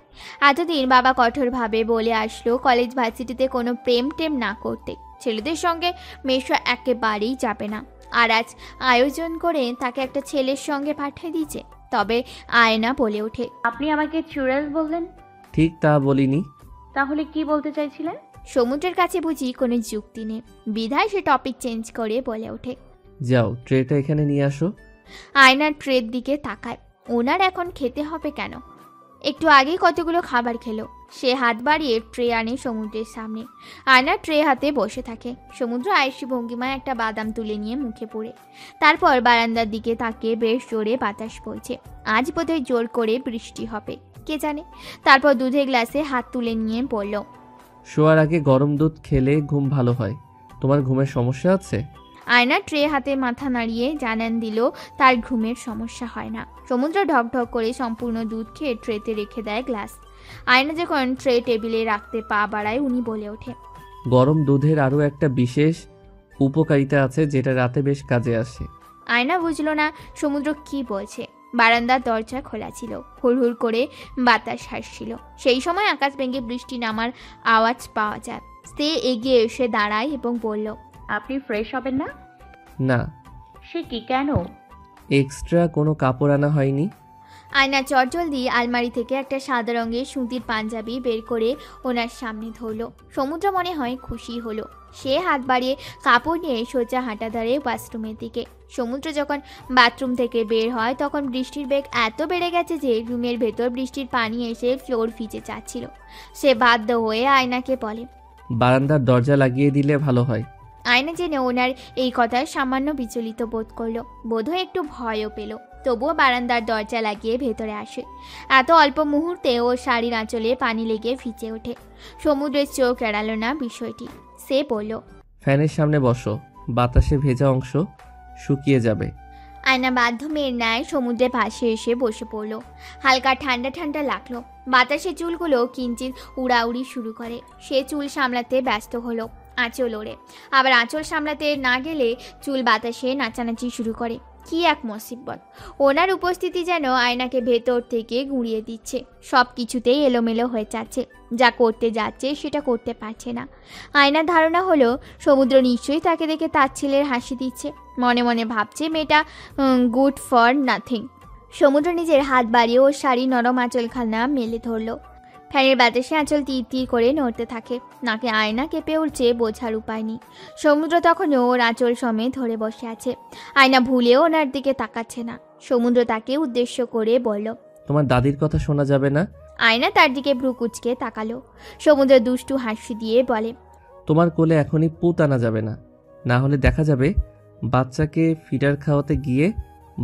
S4: এতদিন বাবা কঠোরভাবে বলে আসলো কলেজ ভার্সিটিতে কোনো প্রেম টেম না করতে, ছেলেদের সঙ্গে মেশা একেবারেই যাবে না। আর আজ আয়োজন করে তাকে একটা ছেলের সঙ্গে পাঠিয়ে দিয়েছে। তবে আয়না বলে ওঠে,
S6: আপনি আমাকে চুড়েল বললেন?
S3: ঠিক তা বলিনি।
S6: তাহলে কি বলতে চাইছিলেন?
S4: সমুদ্রের কাছে বুঝি কোনো যুক্তি নেই, বিধায় সে টপিক চেঞ্জ করে বলে ওঠে,
S3: যাও ট্রেটা এখানে নিয়ে আসো।
S4: আয়না ট্রের দিকে তাকায়। ওনার এখন খেতে হবে কেন? একটু আগেই কতগুলো খাবার খেলো। সে হাত বাড়িয়ে ট্রে আনে সমুদ্রের সামনে। আয়না ট্রে হাতে বসে থাকে। সমুদ্র আয়েসি ভঙ্গিমায় একটা বাদাম তুলে নিয়ে মুখে পড়ে, তারপর বারান্দার দিকে তাকিয়ে বেশ জোরে বাতাস বইছে। আজ বোধহয় জোর করে বৃষ্টি হবে, কে জানে। তারপর দুধের গ্লাসে হাত তুলে নিয়ে বলল,
S3: শোয়ার আগে গরম দুধ খেলে ঘুম ভালো হয়। তোমার ঘুমের সমস্যা আছে?
S4: আয়না ট্রে হাতে মাথা নাড়িয়ে জানান দিল তার ঘুমের সমস্যা হয় না। সমুদ্র ঢকঢক করে সম্পূর্ণ দুধ খেয়ে ট্রেতে রেখে দেয় গ্লাস। আয়না যখন ট্রে টেবিলে রাখতে পা বাড়ায়, উনি বলে ওঠে,
S3: গরম দুধের আরও একটা বিশেষ উপকারিতা আছে যেটা রাতে বেশ কাজে আসে।
S4: আয়না বুঝল না সমুদ্র কি বলছে। বারান্দার দরজা খোলা ছিল, হুড়হুড় করে বাতাস হাসছিল। সেই সময় আকাশ ভেঙে বৃষ্টি নামার আওয়াজ পাওয়া যায়। সে এগিয়ে এসে দাঁড়ায় এবং বলল,
S6: আপনি ফ্রেশ হবেন না?
S3: না।
S6: সে কি, কেন?
S3: এক্সট্রা কোনো কাপড় আনা হয়নি।
S4: আয়না চটজলদি আলমারি থেকে একটা সাদা রঙের সুতির পাঞ্জাবি বের করে ওনার সামনে ধরল। সমুদ্র মনে হয় খুশি হলো। সে হাত বাড়িয়ে কাপড় নিয়ে সোজা হাঁটা ধরে ওয়াশরুমের দিকে। সমুদ্র যখন বাথরুম থেকে বের হয় তখন বৃষ্টির বেগ এত বেড়ে গেছে যে রুমের ভেতর বৃষ্টির পানি এসে ফ্লোর ভিজে যাচ্ছিল। সে বাধ্য হয়ে আয়নাকে বলে,
S3: বারান্দার দরজা লাগিয়ে দিলে ভালো হয়।
S4: আয়না জেনে ওনার এই কথায় সামান্য বিচলিত বোধ করলো, বোধহয় একটু ভয়ও পেল। তবুও বারান্দার দরজা লাগিয়ে ভেতরে আসে। এত অল্প মুহূর্তে ও শাড়ির আঁচলে পানি লেগে ভিজে ওঠে। সমুদ্রের চোখ এড়ালো না বিষয়টি। সে সে বলল,
S3: ফ্যানের সামনে বসো, বাতাসে ভেজা অংশ শুকিয়ে যাবে।
S4: আয়না বাধ্য মেয়ের ন্যায় সমুদ্রের পাশে এসে বসে পড়ল। হালকা ঠান্ডা ঠান্ডা লাগলো। বাতাসে চুলগুলো কিঞ্চিত উড়াউড়ি শুরু করে। সে চুল সামলাতে ব্যস্ত হলো। আঁচল ওড়ে, আবার আঁচল সামলাতে না গেলে চুল বাতাসে নাচানাচি শুরু করে। কি এক মুসিবত! ওনার উপস্থিতি যেন আয়নাকে ভেতর থেকে গুঁড়িয়ে দিচ্ছে। সব কিছুতেই এলোমেলো হয়ে যাচ্ছে। যা করতে যাচ্ছে সেটা করতে পারছে না। আয়নার ধারণা হলো সমুদ্র নিশ্চয়ই তাকে দেখে তাচ্ছিলের হাসি দিচ্ছে। মনে মনে ভাবছে মেয়েটা গুড ফর নাথিং। সমুদ্র নিজের হাত বাড়িয়ে ওর শাড়ি নরম আঁচলখানা মেলে ধরল। ফ্যানের বাতাসে আঁচল তীর তীর করে নড়তে থাকে। নাকে আয়না কেঁপে উঠছে, বোঝার উপায় নেই। সমুদ্র তখনও ওর আঁচল সমেত ধরে বসে আছে। আয়না ভুলেও ওনার দিকে তাকাচ্ছে না। সমুদ্র তাকে উদ্দেশ্য করে বলল,
S3: তোমার দাদির কথা শোনা যাবে না?
S4: আয়না তার দিকে ভ্রু কুঁচকে তাকালো। সমুদ্র দুষ্টু হাসি দিয়ে বলে,
S3: তোমার কোলে এখনই পুত আনা যাবে না, না হলে দেখা যাবে বাচ্চাকে ফিডার খাওয়াতে গিয়ে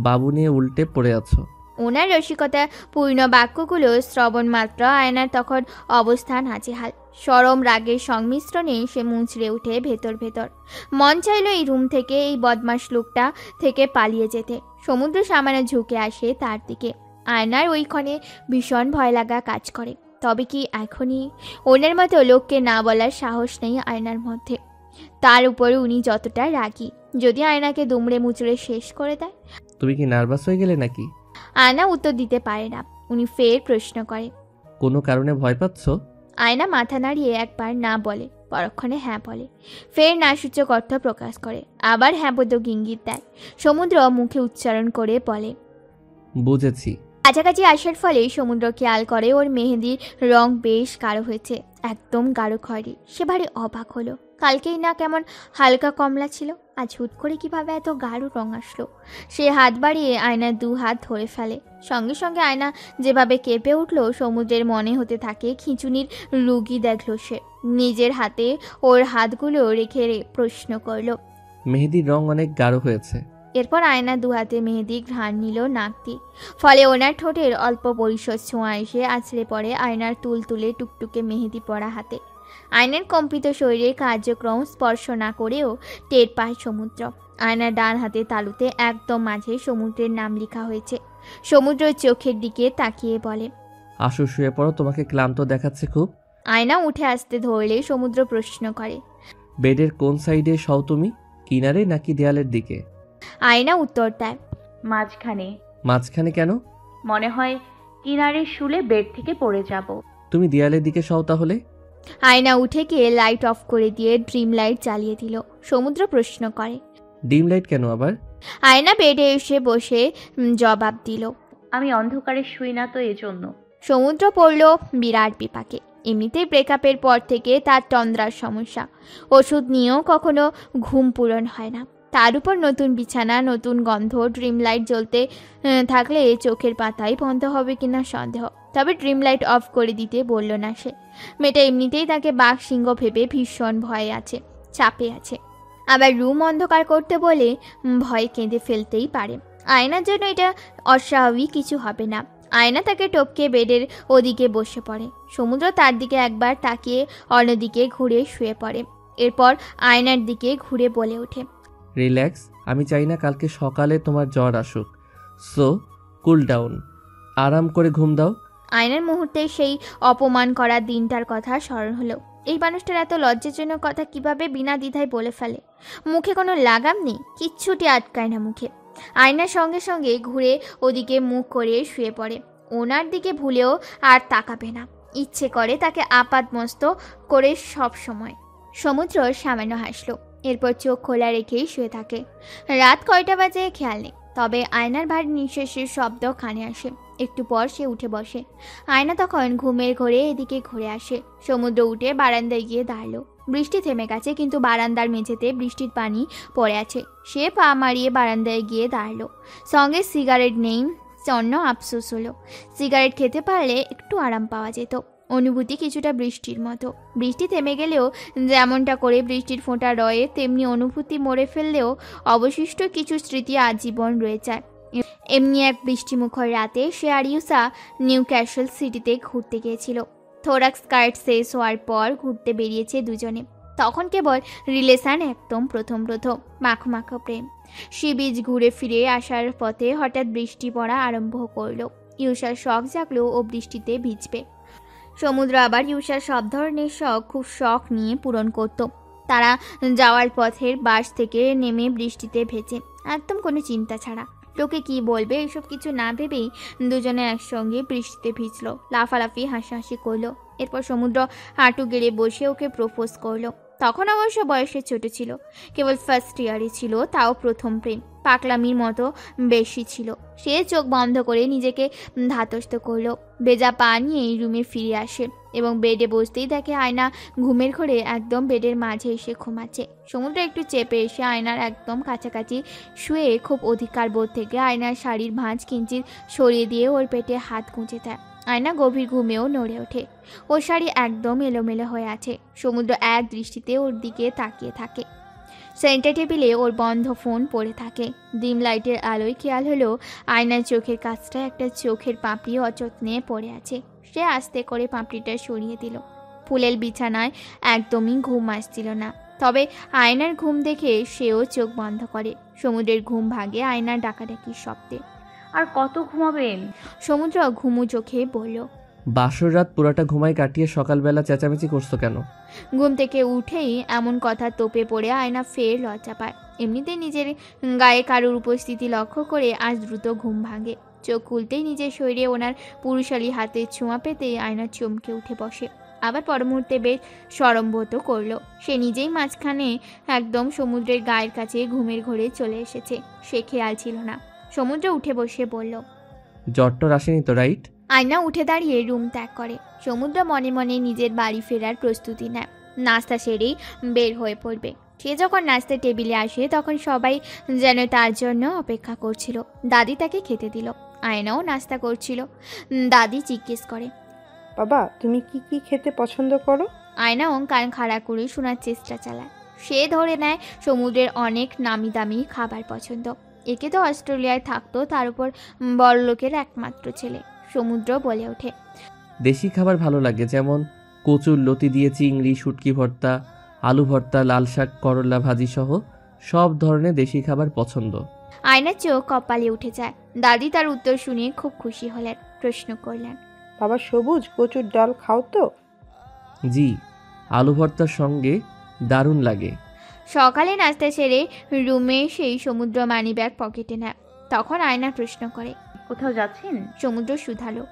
S3: বাবু নিয়ে উল্টে পড়ে আছো।
S4: ওনার রসিকতা পূর্ণ বাক্যগুলো শ্রবণ মাত্র আয়নার তখন অবস্থান হাল। চরম রাগের সংমিশ্রণে সে মুচড়ে উঠে ভেতর ভেতর। মন চাইল এই রুম থেকে, এই বদমাশ লোকটা থেকে পালিয়ে যেতে। সমুদ্র সামান্য ঝুঁকে আসে তার দিকে। আয়নার ওইখানে ভীষণ ভয় লাগা কাজ করে। তবে কি এখনই? ওনার মতো লোককে না বলার সাহস নেই আয়নার মধ্যে। তার উপরে উনি যতটা রাগী, যদি আয়নাকে দুমড়ে মুচড়ে শেষ করে দেয়।
S3: তুমি কি নার্ভাস হয়ে গেলে নাকি?
S4: আয়না উত্তর দিতে পারে না। উনি ফের প্রশ্ন করে,
S3: কোনো কারণে ভয় পাচ্ছ?
S4: আয়না মাথা নাড়িয়ে একবার না বলে, পরক্ষণে হ্যাঁ বলে। ফের না সূচক অর্থ প্রকাশ করে, আবার হ্যাঁ বোধক ইঙ্গিত দেয়। সমুদ্র মুখে উচ্চারণ করে বলে,
S3: বুঝেছি।
S4: কাছাকাছি আসার ফলে সমুদ্র খেয়াল করে ওর মেহেদির রং বেশ গাঢ় হয়েছে, একদম গাঢ় খয়েরি। সে ভারী অবাক হলো। কালকেই না কেমন হালকা কমলা ছিল, আজ হুট করে কিভাবে এত গাঢ় রং আসলো। সে হাত বাড়িয়ে আয়নার দু হাত ধরে ফেলে। সঙ্গে সঙ্গে আয়না যেভাবে কেঁপে উঠলো, সমুদ্রের মনে হতে থাকে খিঁচুনির রুগী দেখলো সে। নিজের হাতে ওর হাতগুলো রেখে প্রশ্ন করলো,
S3: মেহেদির রং অনেক গাঢ় হয়েছে।
S4: এরপর আয়না দু হাতে মেহেদি ঘ্রাণ নিল নাক দিয়ে। ফলে ওনার ঠোঁটের অল্প পরিশোধ ছোঁয়া এসে আছড়ে পড়ে আয়নার তুলে টুকটুকে মেহেদি পড়া হাতে। আয়নার কম্পিত শরীরে কার্যক্রম স্পর্শ না করেও টের পায় সমুদ্র। আয়নার ডান হাতে তালুতে একদম মাঝে সমুদ্রের নাম লেখা হয়েছে। সমুদ্র চোখের দিকে তাকিয়ে বলে,
S3: আসো শুয়ে পড়ো, তোমাকে ক্লান্ত দেখাচ্ছে খুব।
S4: আয়না উঠে আসতে ধরলে সমুদ্র প্রশ্ন করে,
S3: বেডের কোন সাইডে শও তুমি, কিনারে নাকি দেয়ালের দিকে?
S4: আয়না উত্তর দেয়,
S6: মাঝখানে।
S3: মাঝখানে কেন?
S6: মনে হয় কিনারে শুলে বেড থেকে পড়ে যাব।
S3: তুমি দেয়ালের দিকে শও তাহলে।
S4: আয়না উঠে গিয়ে লাইট অফ করে দিয়ে ড্রিম লাইট জ্বালিয়ে দিল। সমুদ্র প্রশ্ন করে,
S3: ডিম লাইট কেন আবার?
S4: আয়না বেডে এসে বসে জবাব দিল,
S6: আমি অন্ধকারে শুই না তো এজন্য।
S4: সমুদ্র পড়ল বিরাট বিপাকে। এমনিতেই ব্রেকআপের পর থেকে তার তন্দ্রার সমস্যা। ওষুধ নিয়েও কখনো ঘুম পূরণ হয় না। তার উপর নতুন বিছানা, নতুন গন্ধ। ড্রিম লাইট জ্বলতে থাকলে চোখের পাতাই বন্ধ হবে কিনা সন্দেহ। তবে ড্রিম লাইট অফ করে দিতে বলল না সে। মেয়েটা এমনিতেই তাকে বাঘ সিংহ ভেবে ভীষণ ভয়ে আছে, চাপে আছে। আবার রুম অন্ধকার করতে বলে ভয় কেঁদে ফেলতেই পারে। আয়নার জন্য এটা অস্বাভাবিক কিছু হবে না। আয়না তাকে টপকে বেডের ওদিকে বসে পড়ে। সমুদ্র তার দিকে একবার তাকিয়ে অন্যদিকে ঘুরে শুয়ে পড়ে। এরপর আয়নার দিকে ঘুরে বলে ওঠে,
S3: রিল্যাক্স, আমি চাই না কালকে সকালে তোমার জ্বর আসুক। সো কুল ডাউন, আরাম করে ঘুম দাও।
S4: আয়নার মুহূর্তে সেই অপমান করা দিনটার কথা স্মরণ হলো। এই মানুষটার এত লজ্জাজনক কথা কিভাবে বিনা দ্বিধায় বলে ফেলে। মুখে কোনো লাগাম নেই, কিচ্ছুটি আটকায় না মুখে। আয়নার সঙ্গে সঙ্গে ঘুরে ওদিকে মুখ করে শুয়ে পড়ে। ওনার দিকে ভুলেও আর তাকাবে না। ইচ্ছে করে তাকে আপাদমস্ত করে সব সময়। সমুদ্র সামান্য হাসলো, এরপর চোখ খোলা রেখেই শুয়ে থাকে। রাত কয়টা বাজে খেয়াল নেই, তবে আয়নার ভারী নিঃশ্বাসের শব্দ কানে আসে। একটু পর সে উঠে বসে। আয়না তখন ঘুমের ঘোরে এদিকে ঘুরে আসে। সমুদ্র উঠে বারান্দায় গিয়ে দাঁড়ালো। বৃষ্টি থেমে গেছে, কিন্তু বারান্দার মেঝেতে বৃষ্টির পানি পড়ে আছে। সে পা মারিয়ে বারান্দায় গিয়ে দাঁড়ালো। সঙ্গে সিগারেট নেই, জন্য আফসোস হলো। সিগারেট খেতে পারলে একটু আরাম পাওয়া যেত। অনুভূতি কিছুটা বৃষ্টির মতো। বৃষ্টি থেমে গেলেও যেমনটা করে বৃষ্টির ফোঁটা রয়ে, তেমনি অনুভূতি মরে ফেললেও অবশিষ্ট কিছু স্মৃতি আজীবন রয়ে যায়। এমনি এক বৃষ্টিমুখর রাতে সে আর ইউসা নিউ ক্যাসল সিটিতে ঘুরতে গিয়েছিল। থোরাক স্কার্ট শেষ হওয়ার পর ঘুরতে বেরিয়েছে দুজনে। তখন কেবল রিলেশন একদম প্রথম মাখো মাখো প্রেম। সি বিচ ঘুরে ফিরে আসার পথে হঠাৎ বৃষ্টি পড়া আরম্ভ করলো। ইউষার শখ জাগলো ও বৃষ্টিতে ভিজবে। সমুদ্র আবার ইউষার সব ধরনের শখ খুব শখ নিয়ে পূরণ করত। তারা যাওয়ার পথের বাস থেকে নেমে বৃষ্টিতে ভেজে, একদম কোনো চিন্তা ছাড়া। লোকে কি বলবে এসব কিছু না ভেবেই দুজনে একসঙ্গে বৃষ্টিতে ভিজলো, লাফালাফি হাসাহাসি করলো। এরপর সমুদ্র হাঁটু গেড়ে বসে ওকে প্রপোজ করলো। তখন অবশ্য বয়সে ছোট ছিল, কেবল ফার্স্ট ইয়ারে ছিল, তাও প্রথম প্রেম, পাকলামির মতো বেশি ছিল। সে চোখ বন্ধ করে নিজেকে ধাতস্থ করলো, ভেজা পা নিয়ে রুমে ফিরে আসে এবং বেডে বসতেই দেখে আয়না ঘুমের ঘোরে একদম বেডের মাঝে এসে ঘুমাচ্ছে। সমুদ্র একটু চেপে এসে আয়নার একদম কাছাকাছি শুয়ে খুব অধিকার বোধ থেকে আয়নার শাড়ির ভাঁজ কিঞ্চিত সরিয়ে দিয়ে ওর পেটে হাত গুঁজে দেয়। আয়না গভীর ঘুমেও নড়ে ওঠে। ওর শাড়ি একদম এলোমেলো হয়ে আছে। সমুদ্র এক দৃষ্টিতে ওর দিকে তাকিয়ে থাকে। সেন্টার টেবিলে ওর বন্ধ ফোন পড়ে থাকে। ডিম লাইটের আলোয় খেয়াল হলো আয়নার চোখের কাছটা একটা চোখের পাপড়ি অযত্নে পড়ে আছে। সে আস্তে করে পাপড়িটা সরিয়ে দিল। ফুলের বিছানায় একদমই ঘুম আসছিল না, তবে আয়নার ঘুম দেখে সেও চোখ বন্ধ করে। সমুদ্রের ঘুম ভাগে আয়নার ডাকাডাকির শব্দে।
S6: আর কত ঘুমাবেন?
S4: সমুদ্র ঘুমু চোখে বলল,
S3: বাসর রাত পুরাটা ঘুমাই কাটিয়ে সকালবেলা চেঁচামেচি করছো কেন?
S4: ঘুম থেকে উঠেই এমন কথা তোপে পড়ে আয়না ফের লজ্জা পায়। এমনিতে নিজের গায়ে কারোর উপস্থিতি লক্ষ্য করে আজ দ্রুত ঘুম ভাঙে। চোখ খুলতেই নিজের শরীরে ওনার পুরুষালী হাতে ছোঁয়া পেতে আয়না চমকে উঠে বসে। আবার পর মুহূর্তে বেশ সরম্বোধ করলো। সে নিজেই মাঝখানে একদম সমুদ্রের গায়ের কাছে ঘুমের ঘোরে চলে এসেছে। সে খেয়াল ছিল না। সমুদ্র উঠে বসে বলল,
S3: জট্টর আসেনি তো, রাইট?
S4: আয়না উঠে দাঁড়িয়ে রুম ত্যাগ করে। সমুদ্র মনে মনে নিজের বাড়ি ফেরার প্রস্তুতি নেয়। নাস্তা সেরেই বের হয়ে পড়বে। সে যখন নাস্তা টেবিলে আসে তখন সবাই যেন তার জন্য অপেক্ষা করছিল। দাদি তাকে খেতে দিল। আয়নাও নাস্তা করছিল। দাদি জিজ্ঞেস করে,
S15: বাবা তুমি কি কি খেতে পছন্দ করো?
S4: আয়নাও কান খাড়া করে শোনার চেষ্টা চালায়। সে ধরে নেয় সমুদ্রের অনেক নামি দামি খাবার পছন্দ। একে তো অস্ট্রেলিয়ায় থাকতো, তার উপর বড়লোকের একমাত্র ছেলে। সমুদ্র বলে ওঠে,
S3: দেশি খাবার ভালো লাগে, যেমন কচুর লতি দিয়ে চিংড়ি, শুটকি ভর্তা, আলু ভর্তা, লাল শাক, করলা ভাজি সহ সব ধরনের দেশি খাবার পছন্দ।
S4: আয়নার চোখ কপালে উঠে যায়। দাদি তার উত্তর শুনে খুব খুশি হলেন। প্রশ্ন করলেন,
S15: বাবা সবুজ কচুর ডাল খাও তো?
S3: জি, আলু ভর্তার সঙ্গে দারুণ লাগে।
S4: সকালে নাস্তা সেরে রুমে সেই সমুদ্র মানি ব্যাগ পকেটে নেয়। তখন আয়না প্রশ্ন করে,
S6: কোথাও যাচ্ছেন?
S4: সমুদ্র শুধালো,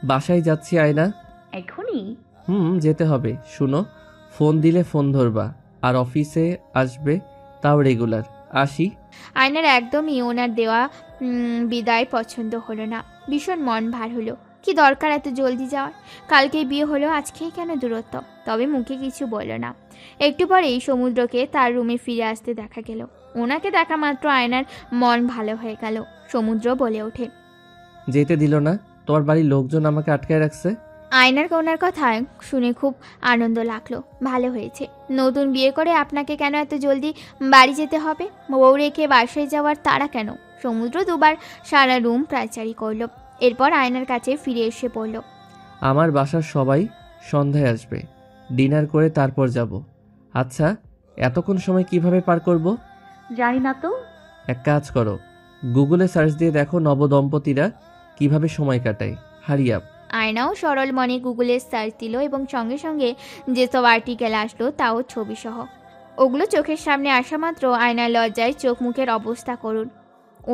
S3: বাসায় যাচ্ছি আয়না।
S6: এখনই?
S3: যেতে হবে। শুনো, ফোন দিলে ফোন ধরবা, আর অফিসে আসবে, তাও রেগুলার। আসি।
S4: আয়নার একদমই ওনার দেওয়া বিদায় পছন্দ হলো না। ভীষণ মন ভার হলো। কি দরকার এত জলদি যাওয়ার? কালকেই বিয়ে হলো, আজকেই কেন দূরত্ব? তবে মুখে কিছু বলল না। একটু পরেই সমুদ্রকে তার রুমে ফিরে আসতে দেখা গেল। ওনাকে দেখা মাত্র আয়নার মন ভালো হয়ে গেল। সমুদ্র বলে ওঠে,
S3: যেতে দিল না? তোমার বাড়ির লোকজন আমাকে আটকায় রাখছে।
S4: আয়নার ওনার কথা শুনে খুব আনন্দ লাগলো। ভালো হয়েছে। নতুন বিয়ে করে আপনাকে কেন এত জলদি বাড়ি যেতে হবে? বউ রেখে বাসায় যাওয়ার তাড়া কেন? সমুদ্র দুবার সারা রুম প্রাচারি করলো। এরপর আয়নার কাছে ফিরে এসে বলল,
S3: আমার বাসার সবাই সন্ধ্যায় আসবে, ডিনার করে তারপর যাব। আচ্ছা, এতক্ষণ সময় কিভাবে পার করব?
S6: জানি না তো।
S3: এক কাজ করো, গুগলে সার্চ দিয়ে দেখো নবদম্পতিরা কিভাবে সময় কাটায়। Hurry up.
S4: আয়নাও সরল মনে গুগলে সার্চ দিল এবং সঙ্গে সঙ্গে যেসব আর্টিকেল আসলো তাও ছবি সহ। ওগুলো চোখের সামনে আসা মাত্র আয়নার লজ্জায় চোখ মুখের অবস্থা করুন।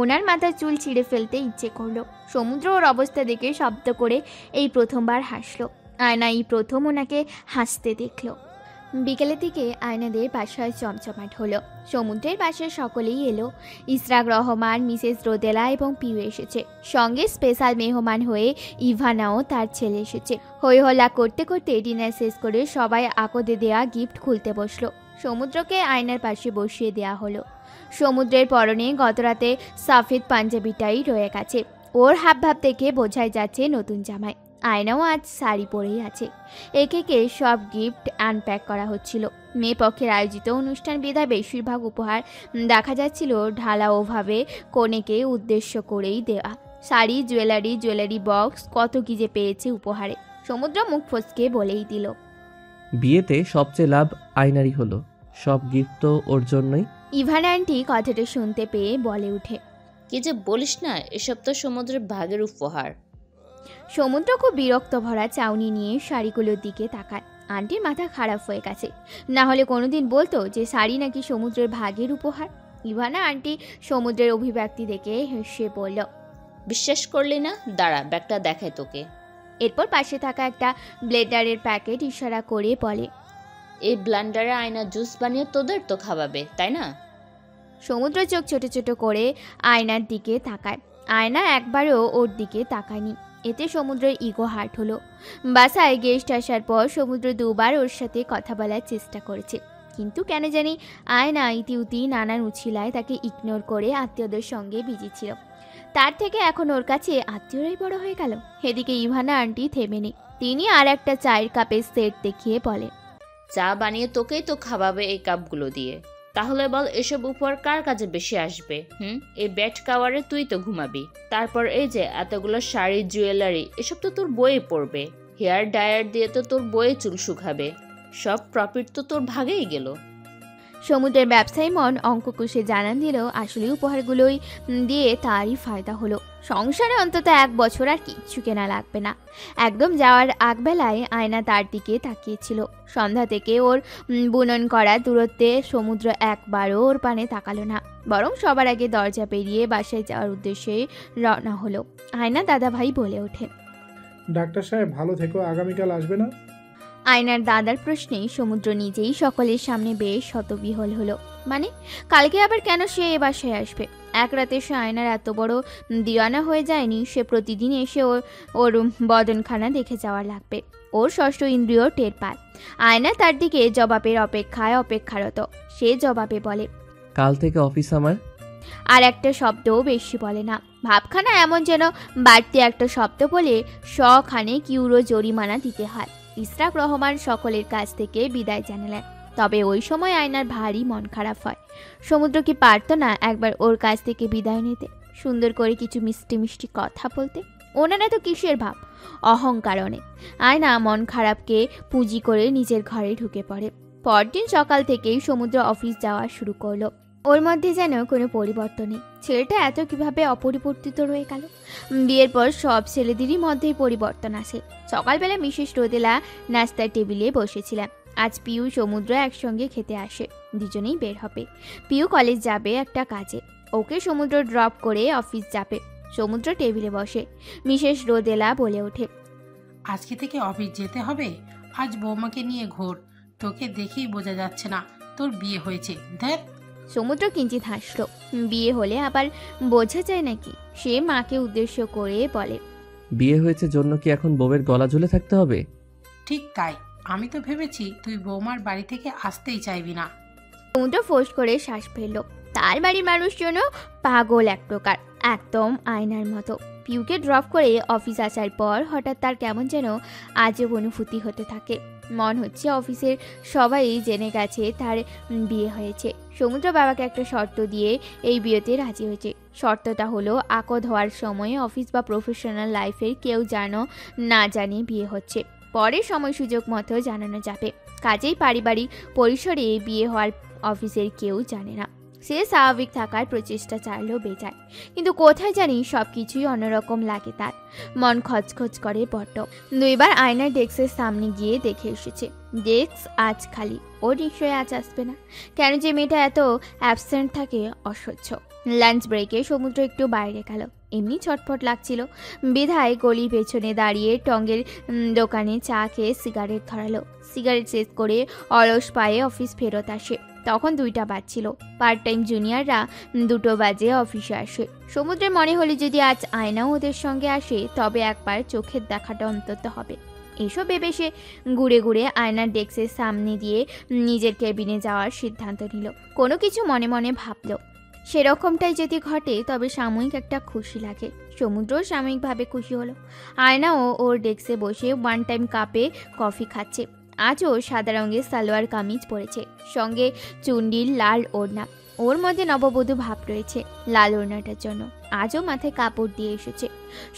S4: ওনার মাথার চুল ছিঁড়ে ফেলতে ইচ্ছে করলো। সমুদ্র ওর অবস্থা দেখে শব্দ করে এই প্রথমবার হাসলো। আয়না এই প্রথম ওনাকে হাসতে দেখলো। বিকেলের দিকে আয়নাদের বাসায় চমচমাট হলো। সমুদ্রের বাসায় সকলেই এলো। ইসরাক রহমান, মিসেস রোদেলা এবং পিউ এসেছে। সঙ্গে স্পেশাল মেহমান হয়ে ইভানাও তার ছেলে এসেছে। হই হল্লা করতে করতে ডিনার শেষ করে সবাই আকদে দেয়া গিফট খুলতে বসলো। সমুদ্রকে আয়নার পাশে বসিয়ে দেয়া হলো। সমুদ্রের পরনে গতরাতে সাফেদ পাঞ্জাবিটাই রয়ে গেছে। ওর হাবভাব দেখে বোঝাই যাচ্ছে নতুন জামাই। আয়নাও আজ শাড়ি পরেই আছে। একে সব গিফট আনপ্যাক করা হচ্ছিল। মেয়ে পক্ষের আয়োজিত অনুষ্ঠান বিধায় বেশিরভাগ উপহার দেখা যাচ্ছিল ঢালাওভাবে কনেকে উদ্দেশ্য করেই দেওয়া। শাড়ি, জুয়েলারি বক্স, কত কি যে পেয়েছে উপহারে। সমুদ্র মুখ ফসকে বলেই দিল,
S3: বিয়েতে সবচেয়ে লাভ আয়নারই হলো, সব গিফট তো ওর জন্যই।
S4: ইভান আন্টি কথাটা শুনতে পেয়ে বলে উঠে,
S14: কি যে বলিস না, এসব তো সমুদ্রের ভাগের উপহার।
S4: সমুদ্র খুব বিরক্ত ভরা চাউনি নিয়ে শাড়িগুলোর দিকে তাকায়। আন্টির মাথা খারাপ হয়ে গেছে, না হলে কোনোদিন বলতো যে শাড়ি নাকি সমুদ্রের ভাগের উপহার। ইভানা আন্টি সমুদ্রের অভিব্যক্তি দেখে হেসে বলল,
S14: বিশ্বাস করলি না, দাঁড়া ব্যাগটা দেখায় তোকে।
S4: এরপর পাশে থাকা একটা ব্লেন্ডারের প্যাকেট ইশারা করে বলে,
S14: এই ব্লেন্ডারে আয়না জুস বানিয়ে তোদের তো খাওয়াবে, তাই না?
S4: সমুদ্র চোখ ছোট ছোট করে আয়নার দিকে তাকায়। আয়না একবারও ওর দিকে তাকায়নি। এতে সমুদ্রের ইগো হার্ট হলো। বাসায় গেস্ট আসার পর সমুদ্র দুবার ওর সাথে কথা বলার চেষ্টা করেছে, কিন্তু কেন জানি আয়না ইতিউতি নানান উছিলায় তাকে ইগনোর করে আত্মীয়দের সঙ্গে বিজি ছিল। তার থেকে এখন ওর কাছে আত্মীয়রাই বড় হয়ে গেল। এদিকে ইভানা আন্টি থেমে নেই। তিনি আর একটা চায়ের কাপের সেট দেখিয়ে বলে,
S14: চা বানিয়ে তোকেই তো খাওয়াবে এই কাপগুলো দিয়ে। তাহলে বল এসব উপহার কার কাজে বেশি আসবে? এই ব্যাট কাওয়ারে তুই তো ঘুমাবি, তারপর এই যে এতগুলো শাড়ি জুয়েলারি, এসব তো তোর বইয়ে পড়বে। হেয়ার ড্রায়ার দিয়ে তো তোর বইয়ে চুল শুকাবে। সব প্রফিট তো তোর ভাগেই গেল।
S4: সমুদ্রের ব্যবসায়ী মন অঙ্ক কষে জানান দিল আসলে উপহারগুলোই দিয়ে তারই ফায়দা হলো। সংসারে অন্তত 1 বছর আর কিচ্ছু কেনা লাগবে না। একদম যাওয়ার আগবেলায় আয়না তার দিকে তাকিয়েছিল। সন্ধ্যা থেকে ওর বুনন করা দূরত্বে সমুদ্র একবারও ওর পানে তাকালো না, বরং সবার আগে দরজা পেরিয়ে বাসায় যাওয়ার উদ্দেশ্যে রওনা হলো। আয়না দাদা ভাই বলে ওঠে,
S16: ডাক্তার সাহেব ভালো থেকো, আগামীকাল আসবে না?
S4: আয়নার দাদার প্রশ্নে সমুদ্র নিজেই সকলের সামনে বেশ হতবিহল হলো। মানে কালকে আবার কেন সে এ বাসায় আসবে? এক রাতে সে আয়নার এত বড় দিওয়ানা হয়ে যায়নি সে প্রতিদিন এসে ওর বদনখানা দেখে যাওয়া লাগবে। ওর ষষ্ঠ ইন্দ্রিয় টের পায়। আয়না তার দিকে জবাবের অপেক্ষারত। সে জবাবে বলে,
S3: কাল থেকে অফিস আমার।
S4: আর একটা শব্দও বেশি বলে না। ভাবখানা এমন যেন বাড়তি একটা শব্দ বলে 100 ইউরো জরিমানা দিতে হয়। ইসরাক রহমান সকলের কাছ থেকে বিদায় জানালেন। তবে ওই সময় আয়নার ভারী মন খারাপ হয়। সমুদ্র কি পারতো না একবার ওর কাছ থেকে বিদায় নিতে, সুন্দর করে কিছু মিষ্টি মিষ্টি কথা বলতে? ওনারা তো কিসের ভাব, অহংকার অনেক। আয়না মন খারাপকে পুঁজি করে নিজের ঘরে ঢুকে পড়ে। পরদিন সকাল থেকেই সমুদ্র অফিস যাওয়া শুরু করলো। ওর মধ্যে যেন কোনো পরিবর্তন নেই। ছেলেটা এত কিভাবে অপরিবর্তিত রয়ে গেল? বিয়ের পর সব ছেলেদেরই মধ্যেই পরিবর্তন আসে। সকালবেলা মিসেস রোদেলা নাস্তার টেবিলে বসেছিলাম। আজ পিউ সমুদ্র একসঙ্গে খেতে আসে। দুজনেই বের হবে। পিউ কলেজ যাবে একটা কাজে, ওকে সমুদ্র ড্রপ করে অফিস যাবে। সমুদ্র টেবিলে বসে। মিসেস রোদেলা বলে ওঠে,
S17: আজকে থেকে অফিস যেতে হবে? আজ বৌমাকে নিয়ে ঘোর, তোকে দেখেই বোঝা যাচ্ছে না তোর বিয়ে হয়েছে। ধ্যাত।
S4: সমুদ্র কিঞ্চিত হাসল। বিয়ে হলে আবার বোঝা যায় নাকি? সে মাকে উদ্দেশ্য করে বলে,
S3: বিয়ে হয়েছে জন্য কি এখন বউয়ের গলা ঝুলে থাকতে হবে?
S17: ঠিক তাই, আমি তো ভেবেছি তুই বৌমার বাড়ি থেকে আসতেই চাইবি না।
S4: সমুদ্র ফোঁস করে শ্বাস ফেলল। তার বাড়ির মানুষজন পাগল এক প্রকার, একদম আয়নার মতো। পিউকে ড্রপ করে অফিস আসার পর হঠাৎ তার কেমন যেন আজব অনুভূতি হতে থাকে। মন হচ্ছে অফিসের সবাই জেনে গেছে তার বিয়ে হয়েছে। সমুদ্র বাবাকে একটা শর্ত দিয়ে এই বিয়েতে রাজি হয়েছে। শর্তটা হলো আকদ হওয়ার সময় অফিস বা প্রফেশনাল লাইফের কেউ যেন না জানে বিয়ে হচ্ছে। পরে সময় সুযোগ মতো জানানো যাবে। কাজেই পারিবারিক পরিসরে বিয়ে হওয়ার অফিসের কেউ জানে না। সে স্বাভাবিক থাকার প্রচেষ্টা চাইলেও বেজায়, কিন্তু কোথায় জানি সব কিছুই অন্যরকম লাগে। তার মন খচখচ করে বড্ড। 2বার আয়নার ডেস্কের সামনে গিয়ে দেখে এসেছে ডেস্ক আজ খালি। ও নিশ্চয়ই আজ আসবে না। কেন যে মেয়েটা এত অ্যাবসেন্ট থাকে অসহ্য। লাঞ্চ ব্রেকে সমুদ্র একটু বাইরে গেল। এমনি ছটফট লাগছিল বিধায় গলির পেছনে দাঁড়িয়ে টঙ্গের দোকানে চা খেয়ে সিগারেট ধরালো। সিগারেট শেষ করে অলস পায়ে অফিস ফেরত আসে। তখন 2টা বাজছিল। পার্ট টাইম জুনিয়ররা 2টো বাজে অফিসে আসে। সমুদ্রের মনে হলে যদি আজ আয়নাও ওদের সঙ্গে আসে তবে একবার চোখের দেখাটা অন্তত হবে। এসব ভেবে সে ঘুরে ঘুরে আয়নার ডেস্কের সামনে দিয়ে নিজের কেবিনে যাওয়ার সিদ্ধান্ত নিল। কোনো কিছু মনে মনে ভাবল, সেরকমটাই যদি ঘটে তবে সাময়িক একটা খুশি লাগে। সমুদ্রও সাময়িকভাবে খুশি হলো। আয়নাও ওর ডেস্কে বসে 1 টাইম কাপে কফি খাচ্ছে। আজও সাদা রঙের সালোয়ার কামিজ পরেছে, সঙ্গে চুন্ডির লাল ওড়না। ওর মধ্যে নববধূ ভাব রয়েছে লাল ওড়নাটার জন্য। আজও মাথায় কাপড় দিয়ে এসেছে।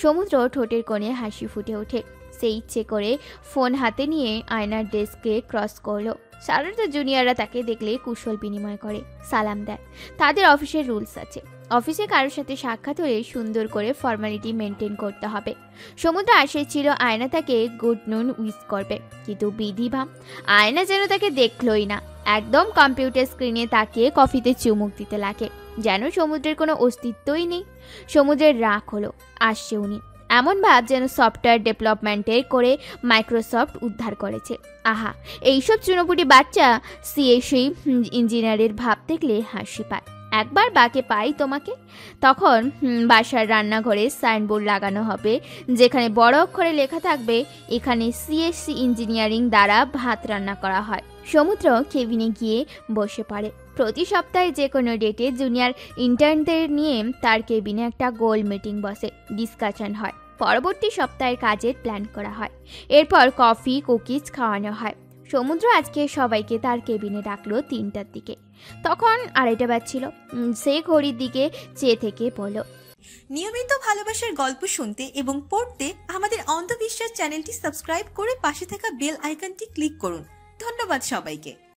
S4: সমুদ্র ঠোঁটের কোণে হাসি ফুটে ওঠে। সে ইচ্ছে করে ফোন হাতে নিয়ে আয়নার ডেস্কে ক্রস করলো। সাধারণত জুনিয়ররা তাকে দেখলে কুশল বিনিময় করে, সালাম দেয়। তাদের অফিসের রুলস আছে, অফিসে কারোর সাথে সাক্ষাৎ হলে সুন্দর করে ফর্মালিটি মেনটেন করতে হবে। সমুদ্র আশে ছিল আয়না তাকে গুড নুন উইশ করবে, কিন্তু বিধিভাম আয়না যেন তাকে দেখলই না। একদম কম্পিউটার স্ক্রিনে তাকিয়ে কফিতে চুমুক দিতে লাগে, যেন সমুদ্রের কোনো অস্তিত্বই নেই। সমুদ্রের রাগ হলো, আসছে উনি, এমন ভাব যেন সফটওয়্যার ডেভেলপমেন্টের করে মাইক্রোসফট উদ্ধার করেছে। আহা, এইসব চুনোপুটি বাচ্চা সিএসি ইঞ্জিনিয়ারের ভাব দেখলে হাসি পায়। একবার বাকে পাই তোমাকে, তখন বাসার রান্নাঘরে সাইনবোর্ড লাগানো হবে, যেখানে বড় অক্ষরে লেখা থাকবে এখানে সিএসসি ইঞ্জিনিয়ারিং দ্বারা ভাত রান্না করা হয়। সমুদ্র কেবিনে গিয়ে বসে পড়ে। প্রতি সপ্তাহে যে কোনো ডেটে জুনিয়র ইন্টার্নদের নিয়ে তার কেবিনে একটা গোল মিটিং বসে, ডিসকাশন হয়, পরবর্তী সপ্তাহের কাজের প্ল্যান করা হয়, এরপর কফি কুকিজ খাওয়ানো হয়। সমুদ্র আজকে সবাইকে তার কেবিনে ডাকলো 3টার দিকে, তখন 2:30 বাজছিল। সে ঘড়ির দিকে চেয়ে থেকে বলল,
S1: নিয়মিত ভালোবাসার গল্প শুনতে এবং পড়তে আমাদের অন্ধবিশ্বাস চ্যানেলটি সাবস্ক্রাইব করে পাশে থাকা বেল আইকনটি ক্লিক করুন। ধন্যবাদ সবাইকে।